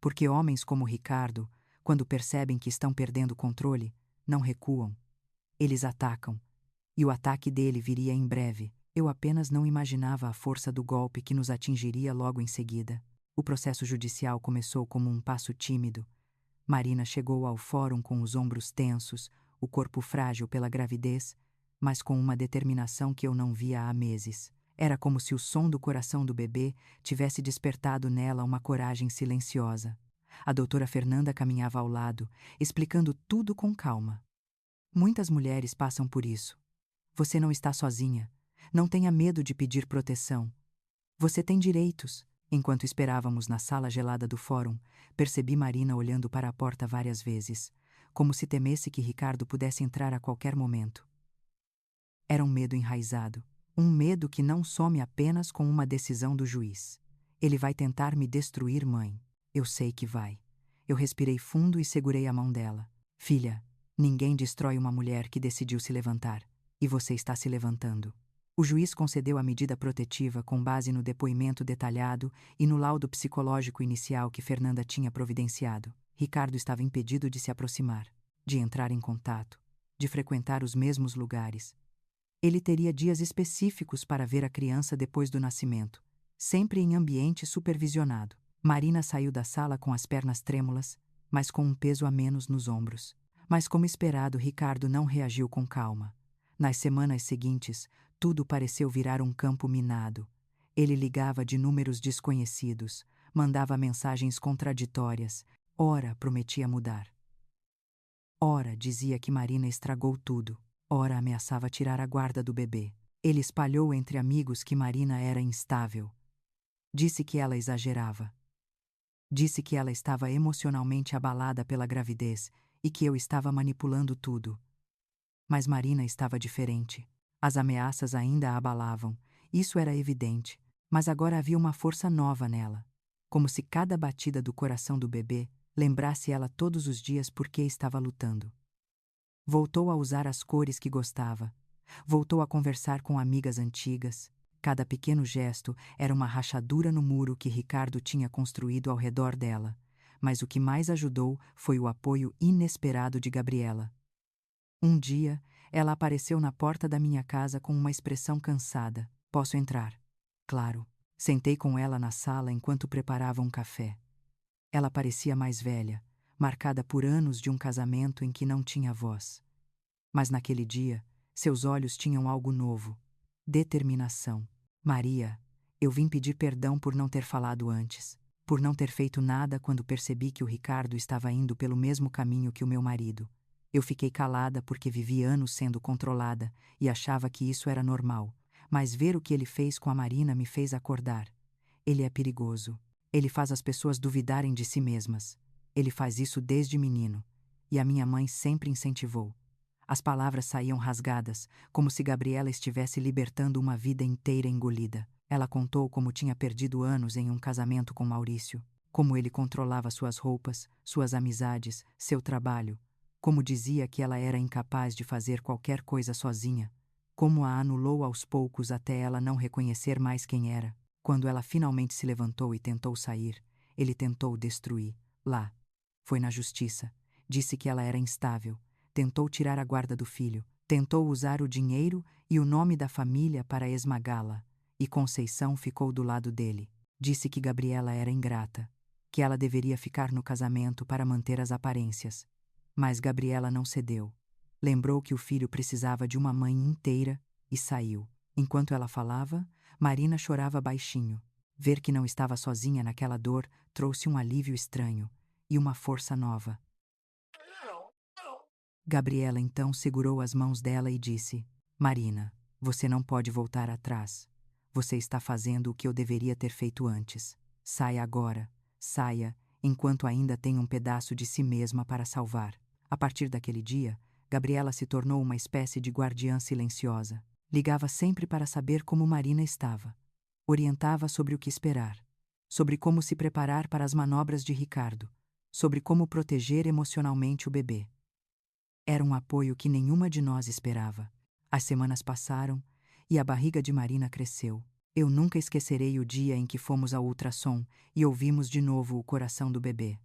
Porque homens como Ricardo, quando percebem que estão perdendo o controle, não recuam. Eles atacam. E o ataque dele viria em breve. Eu apenas não imaginava a força do golpe que nos atingiria logo em seguida. O processo judicial começou como um passo tímido. Marina chegou ao fórum com os ombros tensos, o corpo frágil pela gravidez, mas com uma determinação que eu não via há meses. Era como se o som do coração do bebê tivesse despertado nela uma coragem silenciosa. A doutora Fernanda caminhava ao lado, explicando tudo com calma. Muitas mulheres passam por isso. Você não está sozinha. Não tenha medo de pedir proteção. Você tem direitos. Enquanto esperávamos na sala gelada do fórum, percebi Marina olhando para a porta várias vezes, como se temesse que Ricardo pudesse entrar a qualquer momento. Era um medo enraizado. Um medo que não some apenas com uma decisão do juiz. Ele vai tentar me destruir, mãe. Eu sei que vai. Eu respirei fundo e segurei a mão dela. Filha, ninguém destrói uma mulher que decidiu se levantar. E você está se levantando. O juiz concedeu a medida protetiva com base no depoimento detalhado e no laudo psicológico inicial que Fernanda tinha providenciado. Ricardo estava impedido de se aproximar, de entrar em contato, de frequentar os mesmos lugares. Ele teria dias específicos para ver a criança depois do nascimento, sempre em ambiente supervisionado. Marina saiu da sala com as pernas trêmulas, mas com um peso a menos nos ombros. Mas, como esperado, Ricardo não reagiu com calma. Nas semanas seguintes, tudo pareceu virar um campo minado. Ele ligava de números desconhecidos, mandava mensagens contraditórias, ora prometia mudar. Ora dizia que Marina estragou tudo, ora ameaçava tirar a guarda do bebê. Ele espalhou entre amigos que Marina era instável. Disse que ela exagerava. Disse que ela estava emocionalmente abalada pela gravidez e que eu estava manipulando tudo. Mas Marina estava diferente. As ameaças ainda a abalavam, isso era evidente, mas agora havia uma força nova nela. Como se cada batida do coração do bebê lembrasse ela todos os dias por que estava lutando. Voltou a usar as cores que gostava. Voltou a conversar com amigas antigas. Cada pequeno gesto era uma rachadura no muro que Ricardo tinha construído ao redor dela. Mas o que mais ajudou foi o apoio inesperado de Gabriela. Um dia, ela apareceu na porta da minha casa com uma expressão cansada. Posso entrar? Claro. Sentei com ela na sala enquanto preparava um café. Ela parecia mais velha, marcada por anos de um casamento em que não tinha voz. Mas naquele dia, seus olhos tinham algo novo. Determinação. Maria, eu vim pedir perdão por não ter falado antes, por não ter feito nada quando percebi que o Ricardo estava indo pelo mesmo caminho que o meu marido. Eu fiquei calada porque vivi anos sendo controlada e achava que isso era normal, mas ver o que ele fez com a Marina me fez acordar. Ele é perigoso. Ele faz as pessoas duvidarem de si mesmas. Ele faz isso desde menino, e a minha mãe sempre incentivou. As palavras saíam rasgadas, como se Gabriela estivesse libertando uma vida inteira engolida. Ela contou como tinha perdido anos em um casamento com Maurício, como ele controlava suas roupas, suas amizades, seu trabalho, como dizia que ela era incapaz de fazer qualquer coisa sozinha, como a anulou aos poucos até ela não reconhecer mais quem era. Quando ela finalmente se levantou e tentou sair, ele tentou destruir. Lá. Foi na justiça. Disse que ela era instável. Tentou tirar a guarda do filho. Tentou usar o dinheiro e o nome da família para esmagá-la. E Conceição ficou do lado dele. Disse que Gabriela era ingrata. Que ela deveria ficar no casamento para manter as aparências. Mas Gabriela não cedeu. Lembrou que o filho precisava de uma mãe inteira e saiu. Enquanto ela falava, Marina chorava baixinho. Ver que não estava sozinha naquela dor trouxe um alívio estranho e uma força nova. Gabriela então segurou as mãos dela e disse: Marina, você não pode voltar atrás. Você está fazendo o que eu deveria ter feito antes. Saia agora, saia, enquanto ainda tem um pedaço de si mesma para salvar. A partir daquele dia, Gabriela se tornou uma espécie de guardiã silenciosa. Ligava sempre para saber como Marina estava. Orientava sobre o que esperar, sobre como se preparar para as manobras de Ricardo, sobre como proteger emocionalmente o bebê. Era um apoio que nenhuma de nós esperava. As semanas passaram e a barriga de Marina cresceu. Eu nunca esquecerei o dia em que fomos ao ultrassom e ouvimos de novo o coração do bebê.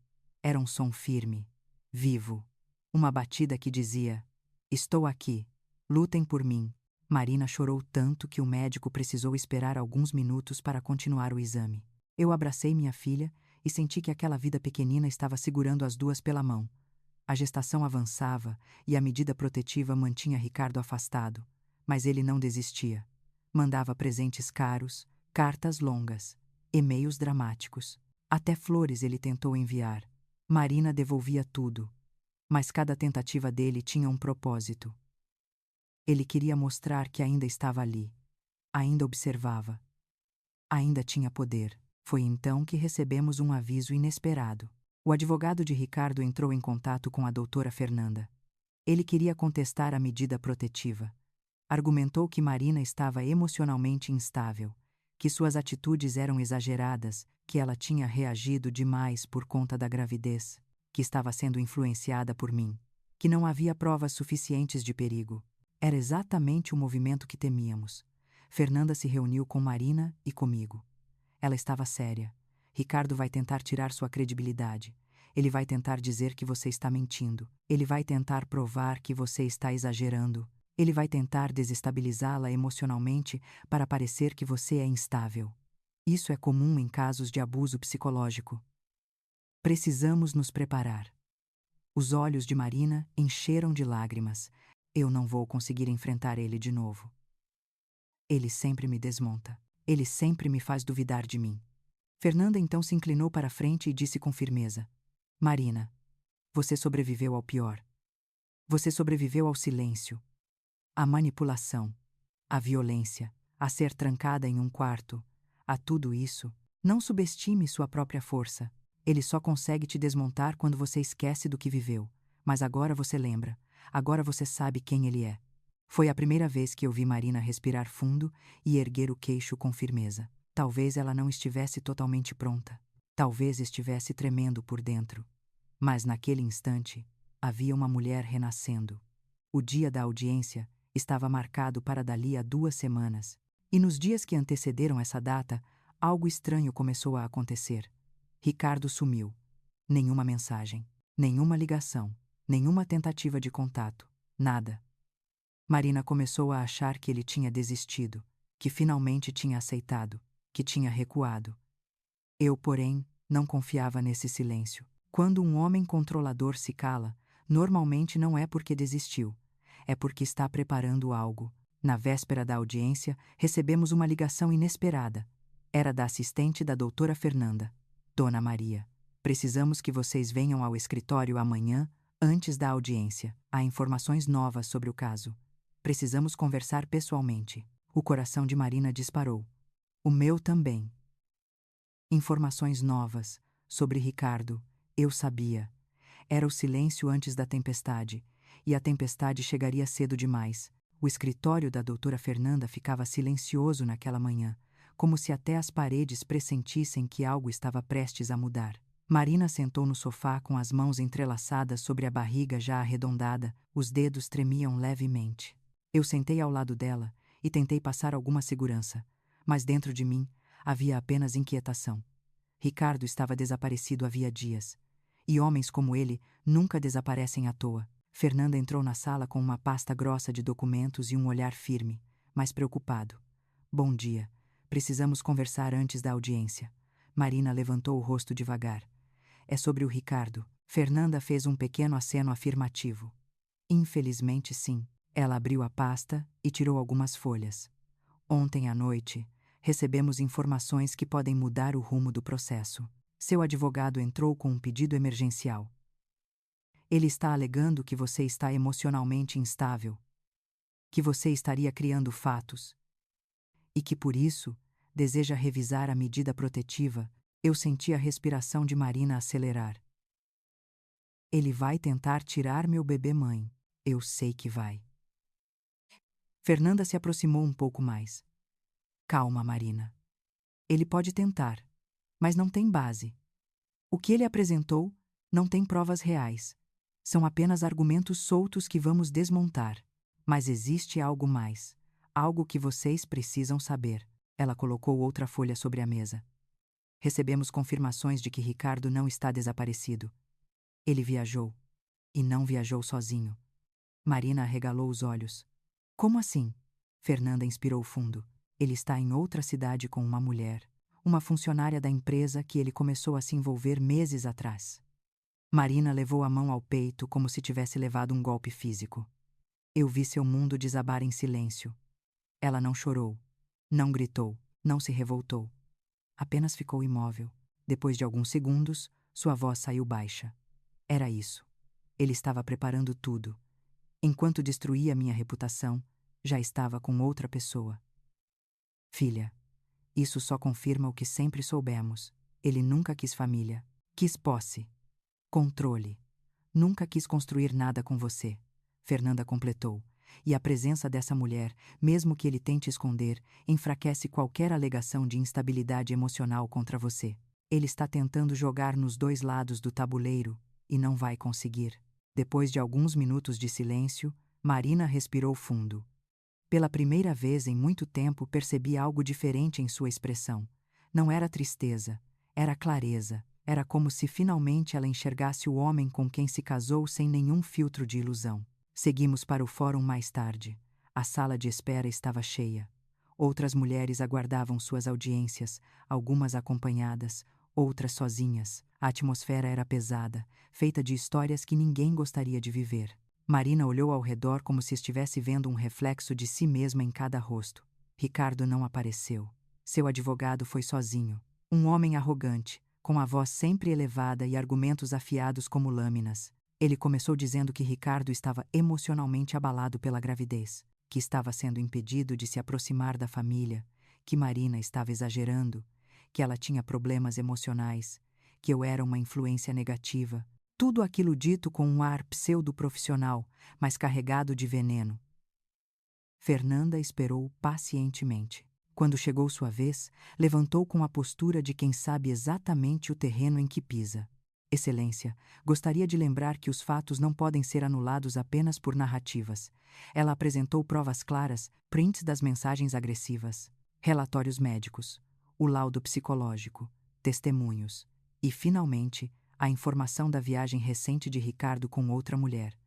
Era um som firme, vivo, uma batida que dizia: estou aqui, lutem por mim. Marina chorou tanto que o médico precisou esperar alguns minutos para continuar o exame. Eu abracei minha filha e senti que aquela vida pequenina estava segurando as duas pela mão. A gestação avançava e a medida protetiva mantinha Ricardo afastado, mas ele não desistia. Mandava presentes caros, cartas longas, e-mails dramáticos. Até flores ele tentou enviar. Marina devolvia tudo, mas cada tentativa dele tinha um propósito. Ele queria mostrar que ainda estava ali, ainda observava, ainda tinha poder. Foi então que recebemos um aviso inesperado. O advogado de Ricardo entrou em contato com a doutora Fernanda. Ele queria contestar a medida protetiva. Argumentou que Marina estava emocionalmente instável, que suas atitudes eram exageradas, que ela tinha reagido demais por conta da gravidez, que estava sendo influenciada por mim, que não havia provas suficientes de perigo. Era exatamente o movimento que temíamos. Fernanda se reuniu com Marina e comigo. Ela estava séria. Ricardo vai tentar tirar sua credibilidade. Ele vai tentar dizer que você está mentindo. Ele vai tentar provar que você está exagerando. Ele vai tentar desestabilizá-la emocionalmente para parecer que você é instável. Isso é comum em casos de abuso psicológico. Precisamos nos preparar. Os olhos de Marina encheram de lágrimas. Eu não vou conseguir enfrentar ele de novo. Ele sempre me desmonta. Ele sempre me faz duvidar de mim. Fernanda então se inclinou para a frente e disse com firmeza: Marina, você sobreviveu ao pior. Você sobreviveu ao silêncio, à manipulação, à violência, a ser trancada em um quarto, a tudo isso. Não subestime sua própria força. Ele só consegue te desmontar quando você esquece do que viveu. Mas agora você lembra. Agora você sabe quem ele é. Foi a primeira vez que eu vi Marina respirar fundo e erguer o queixo com firmeza. Talvez ela não estivesse totalmente pronta. Talvez estivesse tremendo por dentro. Mas naquele instante, havia uma mulher renascendo. O dia da audiência estava marcado para dali a 2 semanas. E nos dias que antecederam essa data, algo estranho começou a acontecer. Ricardo sumiu. Nenhuma mensagem, nenhuma ligação, nenhuma tentativa de contato, nada. Marina começou a achar que ele tinha desistido, que finalmente tinha aceitado, que tinha recuado. Eu, porém, não confiava nesse silêncio. Quando um homem controlador se cala, normalmente não é porque desistiu, é porque está preparando algo. Na véspera da audiência, recebemos uma ligação inesperada. Era da assistente da doutora Fernanda. Dona Maria, precisamos que vocês venham ao escritório amanhã, antes da audiência. Há informações novas sobre o caso. Precisamos conversar pessoalmente. O coração de Marina disparou. O meu também. Informações novas sobre Ricardo. Eu sabia. Era o silêncio antes da tempestade, e a tempestade chegaria cedo demais. O escritório da doutora Fernanda ficava silencioso naquela manhã, como se até as paredes pressentissem que algo estava prestes a mudar. Marina sentou no sofá com as mãos entrelaçadas sobre a barriga já arredondada, os dedos tremiam levemente. Eu sentei ao lado dela e tentei passar alguma segurança, mas dentro de mim havia apenas inquietação. Ricardo estava desaparecido havia dias. E homens como ele nunca desaparecem à toa. Fernanda entrou na sala com uma pasta grossa de documentos e um olhar firme, mas preocupado. Bom dia. Precisamos conversar antes da audiência. Marina levantou o rosto devagar. É sobre o Ricardo. Fernanda fez um pequeno aceno afirmativo. Infelizmente, sim. Ela abriu a pasta e tirou algumas folhas. Ontem à noite, recebemos informações que podem mudar o rumo do processo. Seu advogado entrou com um pedido emergencial. Ele está alegando que você está emocionalmente instável, que você estaria criando fatos, e que, por isso, deseja revisar a medida protetiva. Eu senti a respiração de Marina acelerar. Ele vai tentar tirar meu bebê-mãe. Eu sei que vai. Fernanda se aproximou um pouco mais. Calma, Marina. Ele pode tentar, mas não tem base. O que ele apresentou não tem provas reais. São apenas argumentos soltos que vamos desmontar. Mas existe algo mais. Algo que vocês precisam saber. Ela colocou outra folha sobre a mesa. Recebemos confirmações de que Ricardo não está desaparecido. Ele viajou. E não viajou sozinho. Marina arregalou os olhos. Como assim? Fernanda inspirou fundo. Ele está em outra cidade com uma mulher, uma funcionária da empresa que ele começou a se envolver meses atrás. Marina levou a mão ao peito como se tivesse levado um golpe físico. Eu vi seu mundo desabar em silêncio. Ela não chorou, não gritou, não se revoltou. Apenas ficou imóvel. Depois de alguns segundos, sua voz saiu baixa. Era isso. Ele estava preparando tudo. Enquanto destruía minha reputação, já estava com outra pessoa. Filha, isso só confirma o que sempre soubemos. Ele nunca quis família, quis posse, controle. Nunca quis construir nada com você. Fernanda completou. E a presença dessa mulher, mesmo que ele tente esconder, enfraquece qualquer alegação de instabilidade emocional contra você. Ele está tentando jogar nos dois lados do tabuleiro e não vai conseguir. Depois de alguns minutos de silêncio, Marina respirou fundo. Pela primeira vez em muito tempo percebi algo diferente em sua expressão. Não era tristeza, era clareza. Era como se finalmente ela enxergasse o homem com quem se casou sem nenhum filtro de ilusão. Seguimos para o fórum mais tarde. A sala de espera estava cheia. Outras mulheres aguardavam suas audiências, algumas acompanhadas, outras sozinhas. A atmosfera era pesada, feita de histórias que ninguém gostaria de viver. Marina olhou ao redor como se estivesse vendo um reflexo de si mesma em cada rosto. Ricardo não apareceu. Seu advogado foi sozinho. Um homem arrogante, com a voz sempre elevada e argumentos afiados como lâminas. Ele começou dizendo que Ricardo estava emocionalmente abalado pela gravidez, que estava sendo impedido de se aproximar da família, que Marina estava exagerando, que ela tinha problemas emocionais, que eu era uma influência negativa. Tudo aquilo dito com um ar pseudo-profissional, mas carregado de veneno. Fernanda esperou pacientemente. Quando chegou sua vez, levantou com a postura de quem sabe exatamente o terreno em que pisa. Excelência, gostaria de lembrar que os fatos não podem ser anulados apenas por narrativas. Ela apresentou provas claras, prints das mensagens agressivas, relatórios médicos, o laudo psicológico, testemunhos e, finalmente, a informação da viagem recente de Ricardo com outra mulher.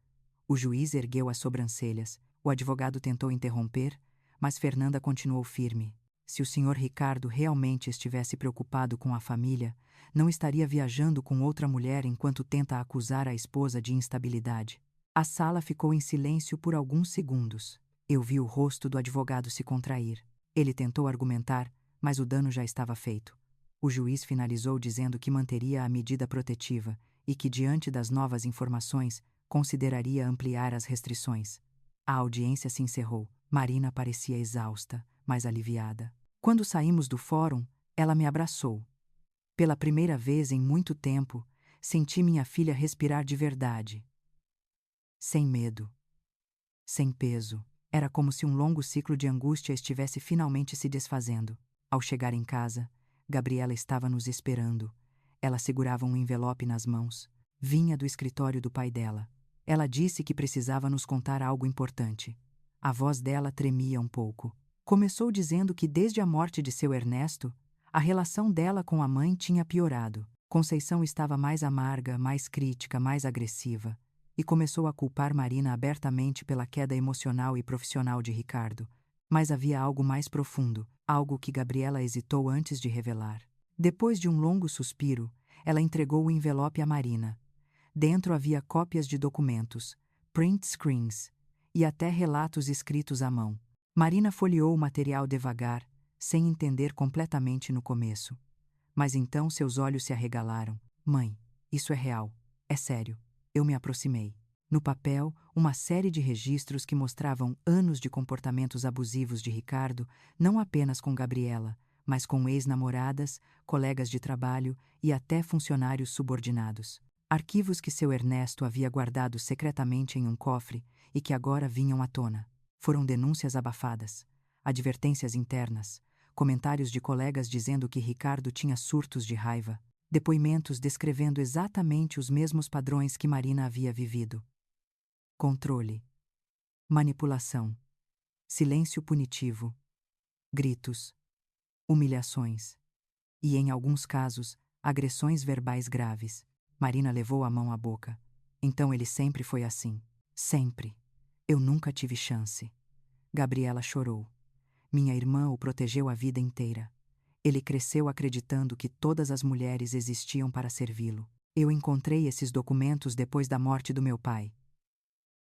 O juiz ergueu as sobrancelhas. O advogado tentou interromper, mas Fernanda continuou firme. Se o senhor Ricardo realmente estivesse preocupado com a família, não estaria viajando com outra mulher enquanto tenta acusar a esposa de instabilidade. A sala ficou em silêncio por alguns segundos. Eu vi o rosto do advogado se contrair. Ele tentou argumentar, mas o dano já estava feito. O juiz finalizou dizendo que manteria a medida protetiva e que, diante das novas informações, consideraria ampliar as restrições. A audiência se encerrou. Marina parecia exausta, mas aliviada. Quando saímos do fórum, ela me abraçou. Pela primeira vez em muito tempo, senti minha filha respirar de verdade. Sem medo. Sem peso. Era como se um longo ciclo de angústia estivesse finalmente se desfazendo. Ao chegar em casa, Gabriela estava nos esperando. Ela segurava um envelope nas mãos. Vinha do escritório do pai dela. Ela disse que precisava nos contar algo importante. A voz dela tremia um pouco. Começou dizendo que desde a morte de seu Ernesto, a relação dela com a mãe tinha piorado. Conceição estava mais amarga, mais crítica, mais agressiva, e começou a culpar Marina abertamente pela queda emocional e profissional de Ricardo. Mas havia algo mais profundo, algo que Gabriela hesitou antes de revelar. Depois de um longo suspiro, ela entregou o envelope a Marina. Dentro havia cópias de documentos, print screens e até relatos escritos à mão. Marina folheou o material devagar, sem entender completamente no começo. Mas então seus olhos se arregalaram. Mãe, isso é real. É sério. Eu me aproximei. No papel, uma série de registros que mostravam anos de comportamentos abusivos de Ricardo, não apenas com Gabriela, mas com ex-namoradas, colegas de trabalho e até funcionários subordinados. Arquivos que seu Ernesto havia guardado secretamente em um cofre e que agora vinham à tona. Foram denúncias abafadas, advertências internas, comentários de colegas dizendo que Ricardo tinha surtos de raiva, depoimentos descrevendo exatamente os mesmos padrões que Marina havia vivido. Controle, manipulação, silêncio punitivo, gritos, humilhações e, em alguns casos, agressões verbais graves. Marina levou a mão à boca. Então ele sempre foi assim. Sempre. Eu nunca tive chance. Gabriela chorou. Minha irmã o protegeu a vida inteira. Ele cresceu acreditando que todas as mulheres existiam para servi-lo. Eu encontrei esses documentos depois da morte do meu pai.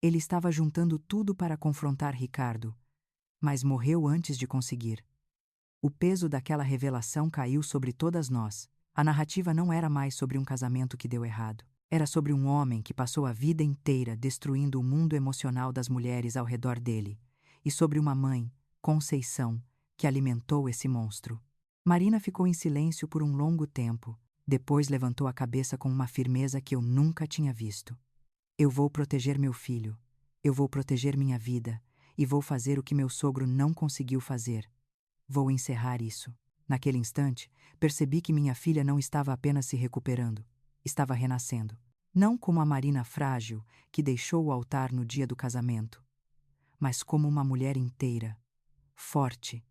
Ele estava juntando tudo para confrontar Ricardo, mas morreu antes de conseguir. O peso daquela revelação caiu sobre todas nós. A narrativa não era mais sobre um casamento que deu errado. Era sobre um homem que passou a vida inteira destruindo o mundo emocional das mulheres ao redor dele, e sobre uma mãe, Conceição, que alimentou esse monstro. Marina ficou em silêncio por um longo tempo. Depois levantou a cabeça com uma firmeza que eu nunca tinha visto. Eu vou proteger meu filho. Eu vou proteger minha vida. E vou fazer o que meu sogro não conseguiu fazer. Vou encerrar isso. Naquele instante, percebi que minha filha não estava apenas se recuperando. Estava renascendo. Não como a Marina frágil que deixou o altar no dia do casamento, mas como uma mulher inteira, forte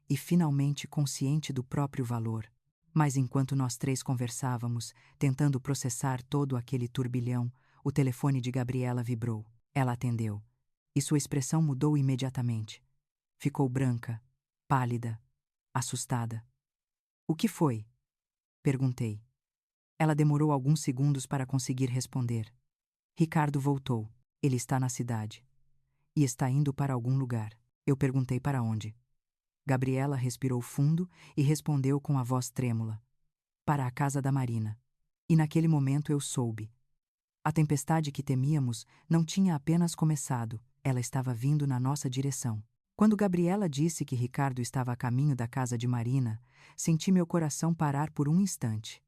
e finalmente consciente do próprio valor. Mas enquanto nós três conversávamos, tentando processar todo aquele turbilhão, o telefone de Gabriela vibrou. Ela atendeu. E sua expressão mudou imediatamente. Ficou branca, pálida, assustada. O que foi? Perguntei. Ela demorou alguns segundos para conseguir responder. Ricardo voltou. Ele está na cidade. E está indo para algum lugar. Eu perguntei para onde. Gabriela respirou fundo e respondeu com a voz trêmula. Para a casa da Marina. E naquele momento eu soube. A tempestade que temíamos não tinha apenas começado, ela estava vindo na nossa direção. Quando Gabriela disse que Ricardo estava a caminho da casa de Marina, senti meu coração parar por um instante.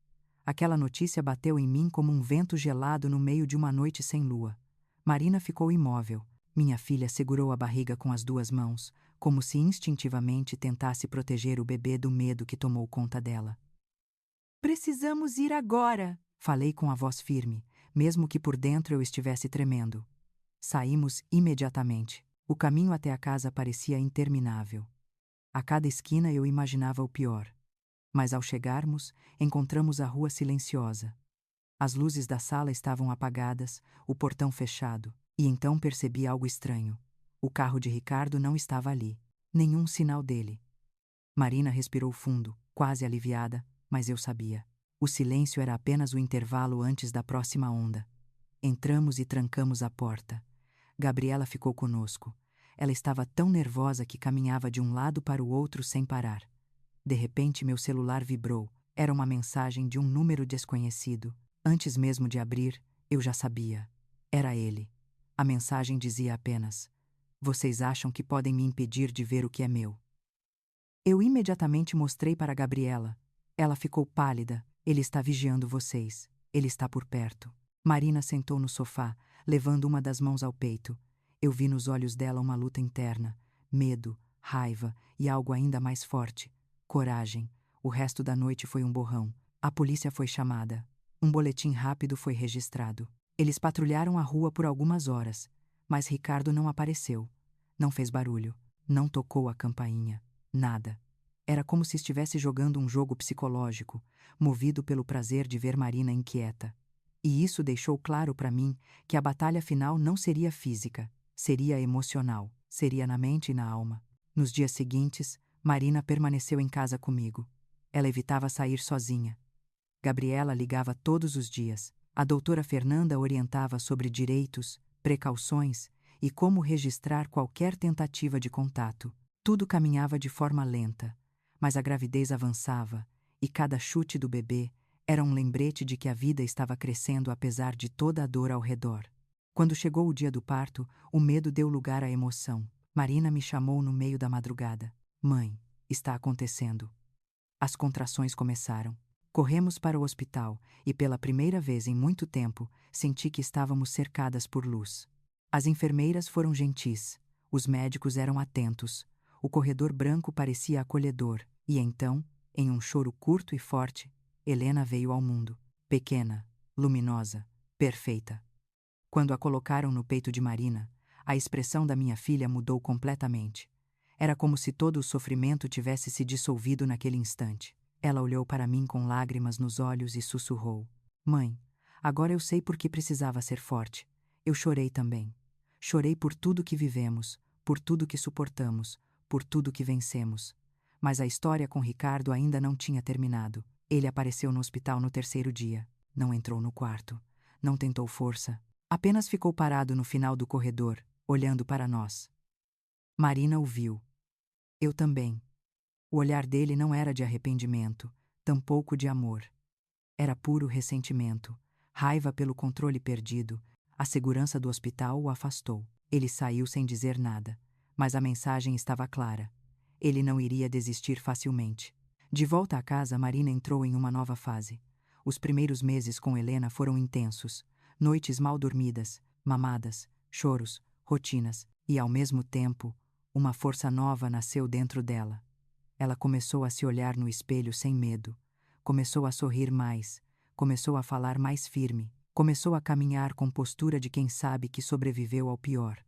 Aquela notícia bateu em mim como um vento gelado no meio de uma noite sem lua. Marina ficou imóvel. Minha filha segurou a barriga com as duas mãos, como se instintivamente tentasse proteger o bebê do medo que tomou conta dela. Precisamos ir agora, falei com a voz firme, mesmo que por dentro eu estivesse tremendo. Saímos imediatamente. O caminho até a casa parecia interminável. A cada esquina eu imaginava o pior. Mas ao chegarmos, encontramos a rua silenciosa. As luzes da sala estavam apagadas, o portão fechado, e então percebi algo estranho. O carro de Ricardo não estava ali. Nenhum sinal dele. Marina respirou fundo, quase aliviada, mas eu sabia. O silêncio era apenas o intervalo antes da próxima onda. Entramos e trancamos a porta. Gabriela ficou conosco. Ela estava tão nervosa que caminhava de um lado para o outro sem parar. De repente meu celular vibrou. Era uma mensagem de um número desconhecido. Antes mesmo de abrir, eu já sabia. Era ele. A mensagem dizia apenas: "Vocês acham que podem me impedir de ver o que é meu?" Eu imediatamente mostrei para Gabriela. Ela ficou pálida. Ele está vigiando vocês. Ele está por perto. Marina sentou no sofá, levando uma das mãos ao peito. Eu vi nos olhos dela uma luta interna, medo, raiva e algo ainda mais forte. Coragem. O resto da noite foi um borrão. A polícia foi chamada. Um boletim rápido foi registrado. Eles patrulharam a rua por algumas horas, mas Ricardo não apareceu. Não fez barulho. Não tocou a campainha. Nada. Era como se estivesse jogando um jogo psicológico, movido pelo prazer de ver Marina inquieta. E isso deixou claro para mim que a batalha final não seria física, seria emocional, seria na mente e na alma. Nos dias seguintes, Marina permaneceu em casa comigo. Ela evitava sair sozinha. Gabriela ligava todos os dias. A doutora Fernanda orientava sobre direitos, precauções e como registrar qualquer tentativa de contato. Tudo caminhava de forma lenta, mas a gravidez avançava, e cada chute do bebê era um lembrete de que a vida estava crescendo apesar de toda a dor ao redor. Quando chegou o dia do parto, o medo deu lugar à emoção. Marina me chamou no meio da madrugada. "Mãe, está acontecendo." As contrações começaram. Corremos para o hospital e, pela primeira vez em muito tempo, senti que estávamos cercadas por luz. As enfermeiras foram gentis, os médicos eram atentos, o corredor branco parecia acolhedor, e então, em um choro curto e forte, Helena veio ao mundo. Pequena, luminosa, perfeita. Quando a colocaram no peito de Marina, a expressão da minha filha mudou completamente. Era como se todo o sofrimento tivesse se dissolvido naquele instante. Ela olhou para mim com lágrimas nos olhos e sussurrou: "Mãe, agora eu sei por que precisava ser forte. Eu chorei também. Chorei por tudo que vivemos, por tudo que suportamos, por tudo que vencemos. Mas a história com Ricardo ainda não tinha terminado. Ele apareceu no hospital no terceiro dia. Não entrou no quarto. Não tentou força. Apenas ficou parado no final do corredor, olhando para nós. Marina o viu. Eu também. O olhar dele não era de arrependimento, tampouco de amor. Era puro ressentimento, raiva pelo controle perdido. A segurança do hospital o afastou. Ele saiu sem dizer nada, mas a mensagem estava clara. Ele não iria desistir facilmente. De volta à casa, Marina entrou em uma nova fase. Os primeiros meses com Helena foram intensos. Noites mal dormidas, mamadas, choros, rotinas, e ao mesmo tempo, uma força nova nasceu dentro dela. Ela começou a se olhar no espelho sem medo, começou a sorrir mais, começou a falar mais firme, começou a caminhar com postura de quem sabe que sobreviveu ao pior.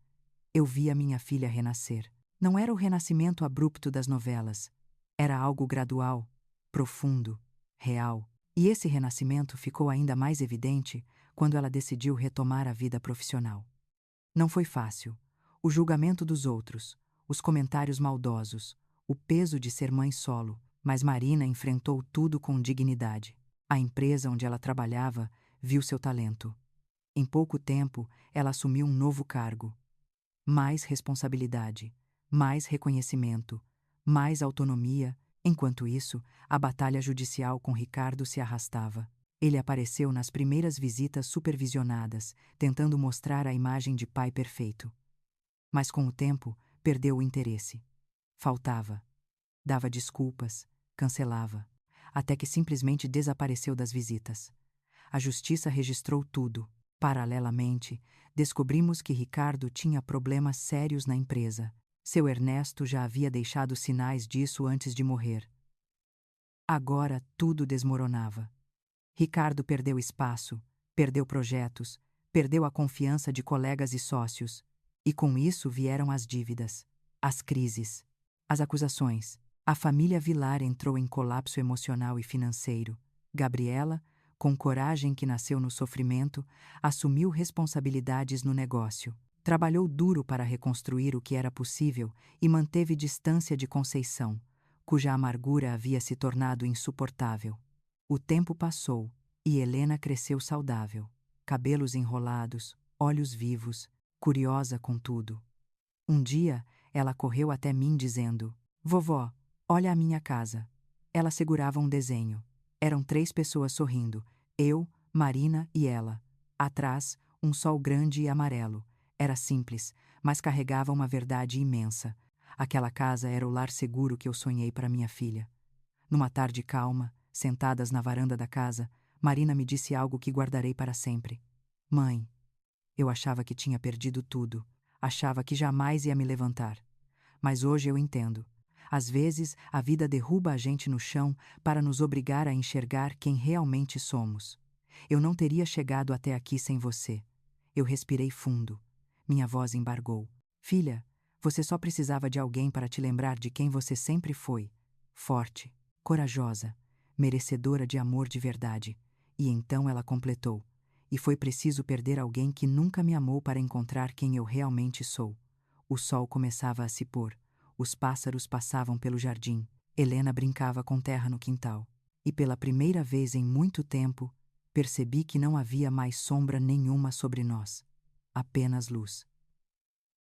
Eu via minha filha renascer. Não era o renascimento abrupto das novelas. Era algo gradual, profundo, real. E esse renascimento ficou ainda mais evidente quando ela decidiu retomar a vida profissional. Não foi fácil. O julgamento dos outros, os comentários maldosos, o peso de ser mãe solo, mas Marina enfrentou tudo com dignidade. A empresa onde ela trabalhava viu seu talento. Em pouco tempo, ela assumiu um novo cargo. Mais responsabilidade, mais reconhecimento, mais autonomia. Enquanto isso, a batalha judicial com Ricardo se arrastava. Ele apareceu nas primeiras visitas supervisionadas, tentando mostrar a imagem de pai perfeito. Mas com o tempo, perdeu o interesse. Faltava. Dava desculpas, cancelava, até que simplesmente desapareceu das visitas. A justiça registrou tudo. Paralelamente, descobrimos que Ricardo tinha problemas sérios na empresa. Seu Ernesto já havia deixado sinais disso antes de morrer. Agora tudo desmoronava. Ricardo perdeu espaço, perdeu projetos, perdeu a confiança de colegas e sócios. E com isso vieram as dívidas, as crises, as acusações. A família Vilar entrou em colapso emocional e financeiro. Gabriela, com coragem que nasceu no sofrimento, assumiu responsabilidades no negócio. Trabalhou duro para reconstruir o que era possível e manteve distância de Conceição, cuja amargura havia se tornado insuportável. O tempo passou e Helena cresceu saudável, cabelos enrolados, olhos vivos, curiosa com tudo. Um dia, ela correu até mim dizendo: "Vovó, olha a minha casa." Ela segurava um desenho. Eram 3 pessoas sorrindo, eu, Marina e ela. Atrás, um sol grande e amarelo. Era simples, mas carregava uma verdade imensa. Aquela casa era o lar seguro que eu sonhei para minha filha. Numa tarde calma, sentadas na varanda da casa, Marina me disse algo que guardarei para sempre. "Mãe, eu achava que tinha perdido tudo. Achava que jamais ia me levantar. Mas hoje eu entendo. Às vezes, a vida derruba a gente no chão para nos obrigar a enxergar quem realmente somos. Eu não teria chegado até aqui sem você." Eu respirei fundo. Minha voz embargou. "Filha, você só precisava de alguém para te lembrar de quem você sempre foi. Forte, corajosa, merecedora de amor de verdade." E então ela completou: "E foi preciso perder alguém que nunca me amou para encontrar quem eu realmente sou." O sol começava a se pôr. Os pássaros passavam pelo jardim. Helena brincava com terra no quintal. E pela primeira vez em muito tempo, percebi que não havia mais sombra nenhuma sobre nós. Apenas luz.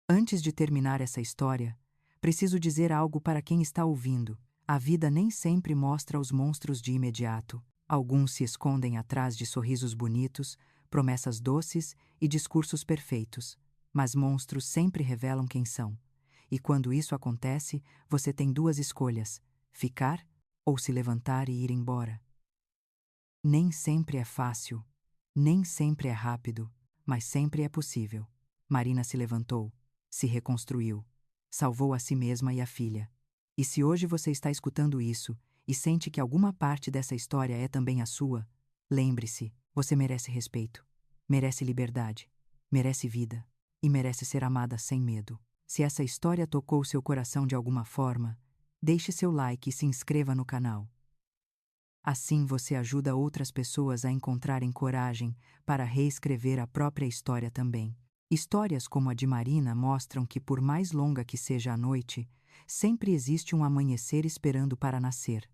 Antes de terminar essa história, preciso dizer algo para quem está ouvindo. A vida nem sempre mostra os monstros de imediato. Alguns se escondem atrás de sorrisos bonitos, promessas doces e discursos perfeitos. Mas monstros sempre revelam quem são. E quando isso acontece, você tem 2 escolhas: ficar ou se levantar e ir embora. Nem sempre é fácil, nem sempre é rápido, mas sempre é possível. Marina se levantou, se reconstruiu, salvou a si mesma e a filha. E se hoje você está escutando isso e sente que alguma parte dessa história é também a sua, lembre-se, você merece respeito, merece liberdade, merece vida e merece ser amada sem medo. Se essa história tocou seu coração de alguma forma, deixe seu like e se inscreva no canal. Assim você ajuda outras pessoas a encontrarem coragem para reescrever a própria história também. Histórias como a de Marina mostram que, por mais longa que seja a noite, sempre existe um amanhecer esperando para nascer.